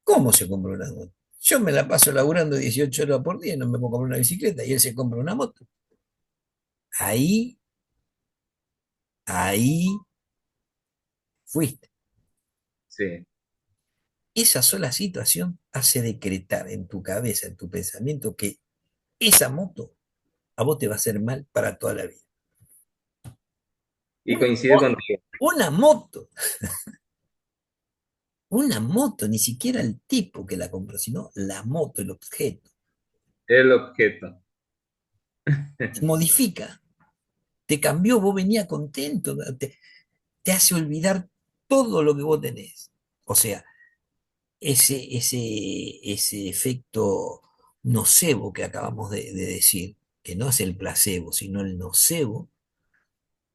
¿Cómo se compró una moto? Yo me la paso laburando 18 horas por día y no me puedo comprar una bicicleta y él se compra una moto. Ahí, ahí fuiste. Sí. Esa sola situación hace decretar en tu cabeza, en tu pensamiento, que esa moto a vos te va a hacer mal para toda la vida. Y Una, coincide mo- contigo. una moto, una moto, ni siquiera el tipo que la compró, sino la moto, el objeto. El objeto. Te modifica, te cambió, vos venías contento, te hace olvidar todo lo que vos tenés. O sea, ese efecto nocebo que acabamos de decir, que no es el placebo, sino el nocebo,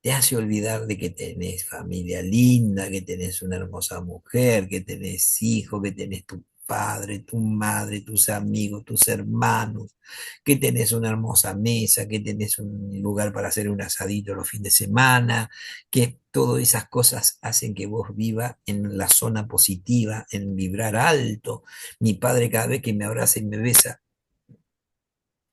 te hace olvidar de que tenés familia linda, que tenés una hermosa mujer, que tenés hijos, que tenés tu padre, tu madre, tus amigos, tus hermanos, que tenés una hermosa mesa, que tenés un lugar para hacer un asadito los fines de semana, que todas esas cosas hacen que vos vivas en la zona positiva, en vibrar alto. Mi padre cada vez que me abraza y me besa,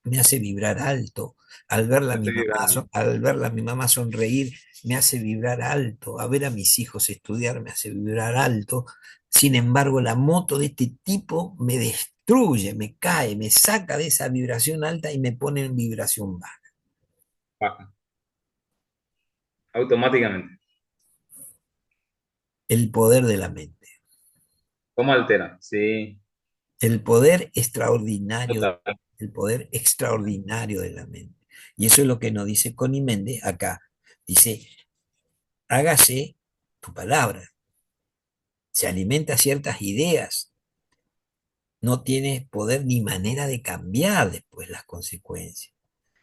me hace vibrar alto. Hace vibrar. Al verla a mi mamá sonreír, me hace vibrar alto. A ver a mis hijos estudiar, me hace vibrar alto. Sin embargo, la moto de este tipo me destruye, me cae, me saca de esa vibración alta y me pone en vibración baja. Baja. Automáticamente. El poder de la mente, ¿Cómo altera? Sí, el poder extraordinario, total. el poder extraordinario de la mente. Y eso es lo que nos dice Connie Méndez acá. Dice, hágase tu palabra, se alimenta ciertas ideas, no tiene poder ni manera de cambiar después las consecuencias.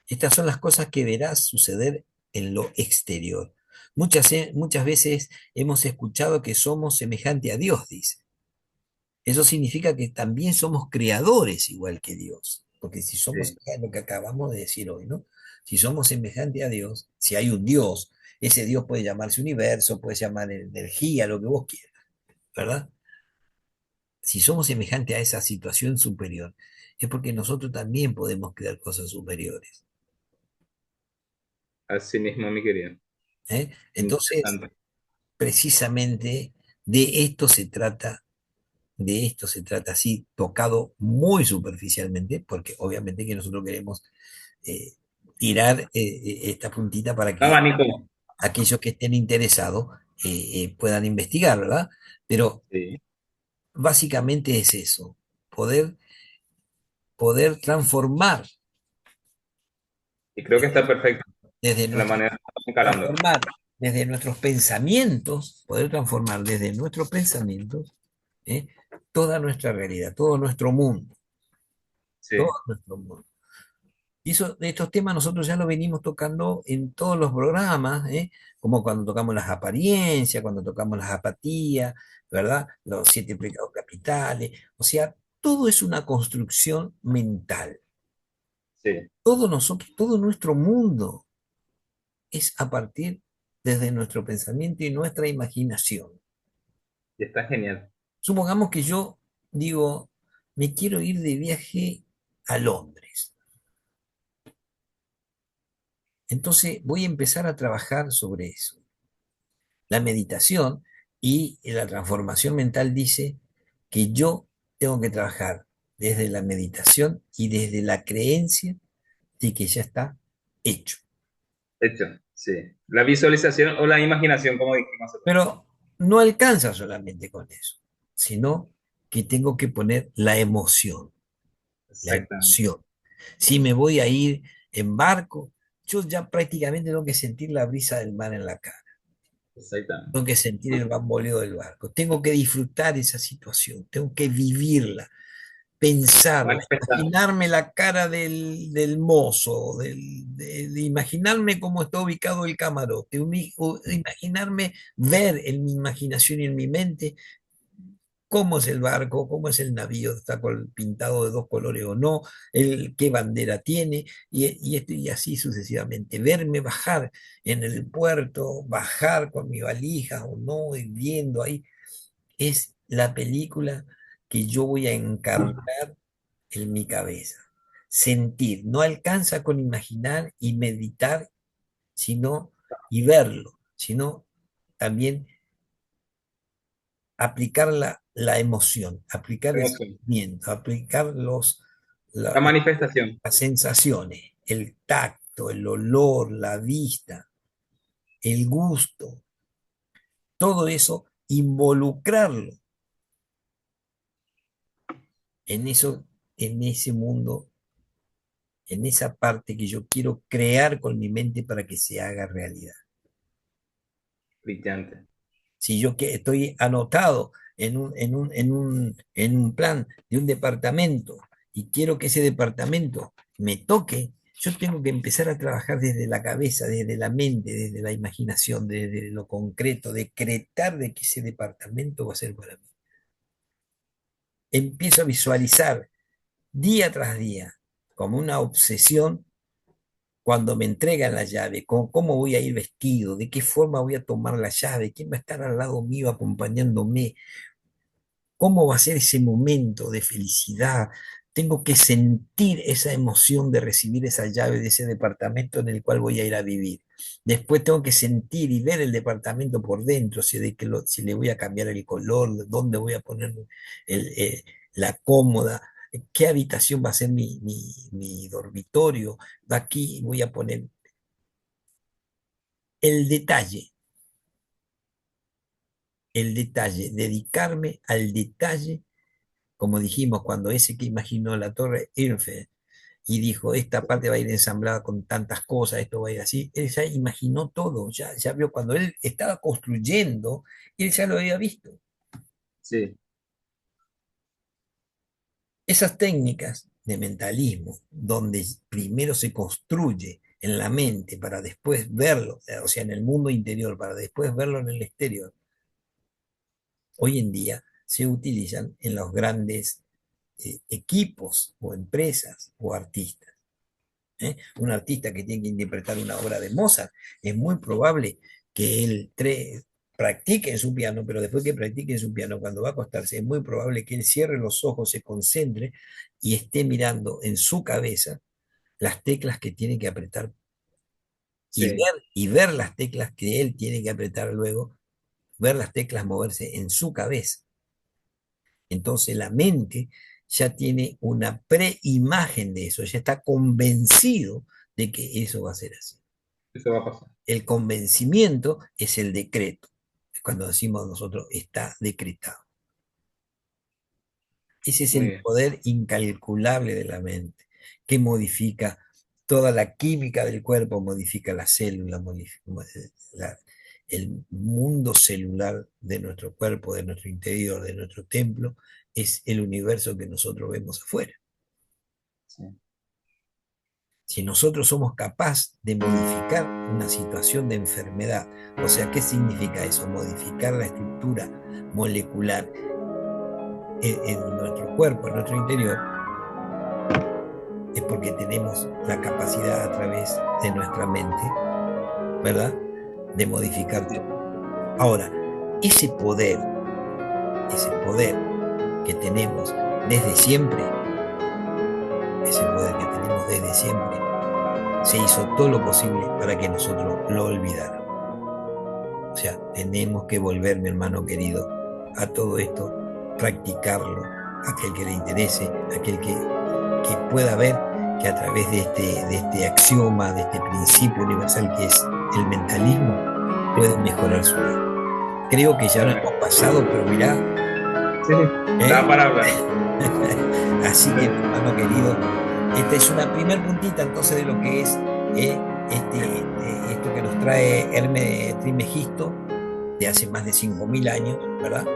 Estas son las cosas que verás suceder en lo exterior. Muchas veces hemos escuchado que somos semejante a Dios, dice. Eso significa que también somos creadores igual que Dios. Porque si somos, Sí, lo que acabamos de decir hoy, ¿no? Si somos semejante a Dios, si hay un Dios, ese Dios puede llamarse universo, puede llamar energía, lo que vos quieras, ¿verdad? Si somos semejante a esa situación superior, es porque nosotros también podemos crear cosas superiores. así mismo, mi querido. ¿Eh? Entonces, Interesante. precisamente de esto se trata, de esto se trata así, tocado muy superficialmente, porque obviamente que nosotros queremos eh, tirar esta puntita para que Abanico. aquellos que estén interesados puedan investigar, ¿verdad? Pero Sí. básicamente es eso, poder, poder transformar Y creo que está perfecto desde en la nuestro, manera que estamos encarando. transformar desde nuestros pensamientos, poder transformar desde nuestros pensamientos ¿eh? Toda nuestra realidad, todo Sí, nuestro mundo. Y eso, de estos temas nosotros ya lo venimos tocando en todos los programas, ¿eh? Como cuando tocamos las apariencias, cuando tocamos las apatías, ¿verdad? Los siete pecados capitales. O sea, todo es una construcción mental. sí. Todo nosotros, todo nuestro mundo es a partir desde nuestro pensamiento y nuestra imaginación. Y está genial. Supongamos que yo digo, me quiero ir de viaje a Londres. Entonces voy a empezar a trabajar sobre eso. La meditación y la transformación mental dice que yo tengo que trabajar desde la meditación y desde la creencia de que ya está hecho. Hecho, sí. La visualización o la imaginación, como dijimos hace rato. Pero no alcanza solamente con eso, sino que tengo que poner la emoción, la Exactamente. emoción. Si me voy a ir en barco, yo ya prácticamente tengo que sentir la brisa del mar en la cara, Exactamente. tengo que sentir el bamboleo del barco, tengo que disfrutar esa situación, tengo que vivirla. pensar, manifestar. imaginarme la cara del mozo, de imaginarme cómo está ubicado el camarote, o imaginarme ver en mi imaginación y en mi mente cómo es el barco, cómo es el navío, está pintado de dos colores o no, qué bandera tiene, y así sucesivamente. Verme bajar en el puerto, bajar con mi valija o no, y viendo ahí, es la película que yo voy a encarnar en mi cabeza. Sentir, no alcanza con imaginar y meditar, sino y verlo, sino también aplicar la emoción, aplicar el Emoción. sentimiento, aplicar La manifestación. las sensaciones, el tacto, el olor, la vista, el gusto, todo eso, involucrarlo en eso, en ese mundo, en esa parte que yo quiero crear con mi mente para que se haga realidad. Brillante. Si yo que estoy anotado en un plan de un departamento y quiero que ese departamento me toque, yo tengo que empezar a trabajar desde la cabeza, desde la mente, desde la imaginación, desde lo concreto, decretar de que ese departamento va a ser para mí. Empiezo a visualizar día tras día, como una obsesión, cuando me entregan la llave, cómo voy a ir vestido, de qué forma voy a tomar la llave, quién va a estar al lado mío acompañándome, cómo va a ser ese momento de felicidad. Tengo que sentir esa emoción de recibir esa llave de ese departamento en el cual voy a ir a vivir. Después tengo que sentir y ver el departamento por dentro, si le voy a cambiar el color, dónde voy a poner la cómoda, qué habitación va a ser mi dormitorio. Aquí voy a poner el dedicarme al detalle, como dijimos, cuando ese que imaginó la torre Eiffel y dijo, esta parte va a ir ensamblada con tantas cosas, esto va a ir así, él ya imaginó todo, ya vio, cuando él estaba construyendo, él ya lo había visto. Sí. Esas técnicas de mentalismo, donde primero se construye en la mente para después verlo, o sea, en el mundo interior, para después verlo en el exterior, hoy en día se utilizan en los grandes equipos o empresas o artistas. Un artista que tiene que interpretar una obra de Mozart, es muy probable que él practique en su piano, pero después que practique en su piano, cuando va a acostarse, es muy probable que él cierre los ojos, se concentre y esté mirando en su cabeza las teclas que tiene que apretar Sí. y ver las teclas que él tiene que apretar luego, ver las teclas moverse en su cabeza. Entonces la mente ya tiene una preimagen de eso, ya está convencido de que eso va a ser así. Eso va a pasar. El convencimiento es el decreto. Es cuando decimos nosotros está decretado. Ese es Muy el bien. poder incalculable de la mente, que modifica toda la química del cuerpo, modifica la célula, el mundo celular de nuestro cuerpo, de nuestro interior, de nuestro templo, es el universo que nosotros vemos afuera. Sí. Si nosotros somos capaces de modificar una situación de enfermedad, o sea, ¿qué significa eso? Modificar la estructura molecular en nuestro cuerpo, en nuestro interior, es porque tenemos la capacidad a través de nuestra mente, ¿verdad? De modificar Sí. todo. Ahora, ese poder que tenemos desde siempre, ese poder que tenemos desde siempre, se hizo todo lo posible para que nosotros lo olvidáramos. O sea, tenemos que volver, mi hermano querido, a todo esto, practicarlo, aquel que le interese, aquel que pueda ver que a través de este axioma, de este principio universal que es el mentalismo, puede mejorar su vida. Creo que ya lo hemos pasado, pero mirá, Sí. Da para hablar. así que, mi hermano querido, esta es una primer puntita entonces de lo que es esto que nos trae Hermes Trismegisto de hace más de 5.000 años, ¿verdad?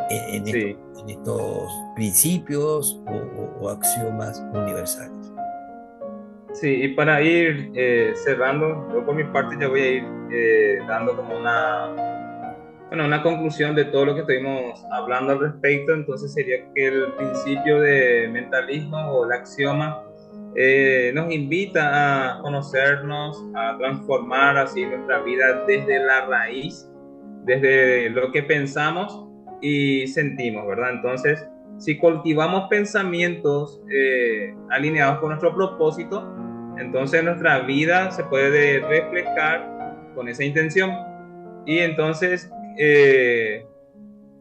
Sí. en estos principios o axiomas universales. Sí, y para ir cerrando, yo por mi parte ya voy a ir dando como una conclusión de todo lo que estuvimos hablando al respecto. Entonces sería que el principio de mentalismo o el axioma nos invita a conocernos, a transformar así nuestra vida desde la raíz, desde lo que pensamos y sentimos, ¿verdad? Entonces, si cultivamos pensamientos alineados con nuestro propósito, entonces nuestra vida se puede reflejar con esa intención y entonces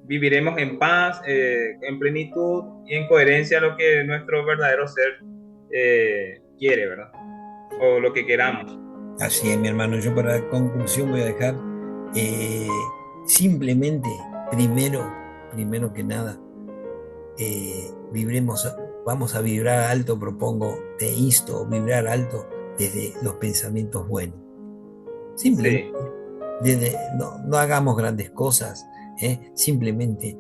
viviremos en paz, en plenitud y en coherencia a lo que nuestro verdadero ser quiere, ¿verdad? O lo que queramos. Así es, mi hermano. Yo para conclusión voy a dejar eh, simplemente, primero que nada, vibremos, vamos a vibrar alto, propongo, te insto a vibrar alto desde los pensamientos buenos. Simplemente, Sí, no hagamos grandes cosas, simplemente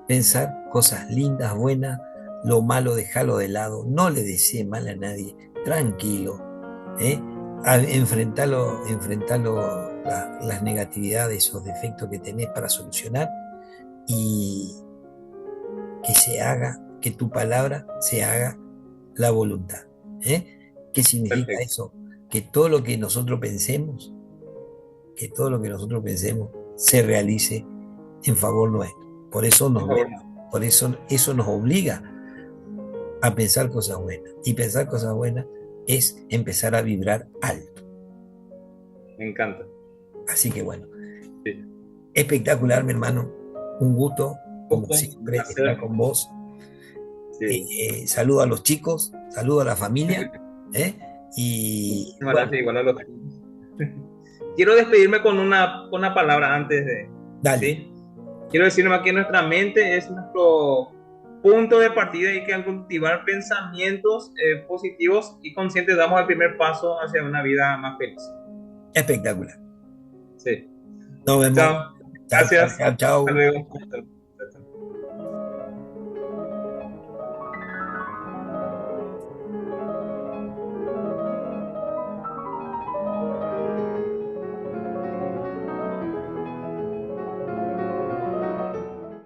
pensar cosas lindas, buenas, lo malo dejarlo de lado, no le desee mal a nadie, tranquilo, ¿eh? Enfrentalo las negatividades o defectos que tenés para solucionar y que se haga, que tu palabra se haga la voluntad. ¿Qué significa perfecto. eso? Que todo lo que nosotros pensemos, que todo lo que nosotros pensemos se realice en favor nuestro. Por favor, Por eso nos obliga a pensar cosas buenas. Y pensar cosas buenas es empezar a vibrar alto. me encanta. Así que bueno, Sí. espectacular, mi hermano. Un gusto, como Gusto, un siempre, estar placer. con vos. Sí. Saludo a los chicos, saludo a la familia. ¿eh? Y Muchísimas bueno, gracias, igual a los. Quiero despedirme con una palabra antes de, dale. ¿sí? Quiero decir nomás que nuestra mente es nuestro punto de partida y que al cultivar pensamientos positivos y conscientes damos el primer paso hacia una vida más feliz. Espectacular. Sí. Nos vemos. Chao. Chao, chao, Gracias. chao, Hasta chao. luego.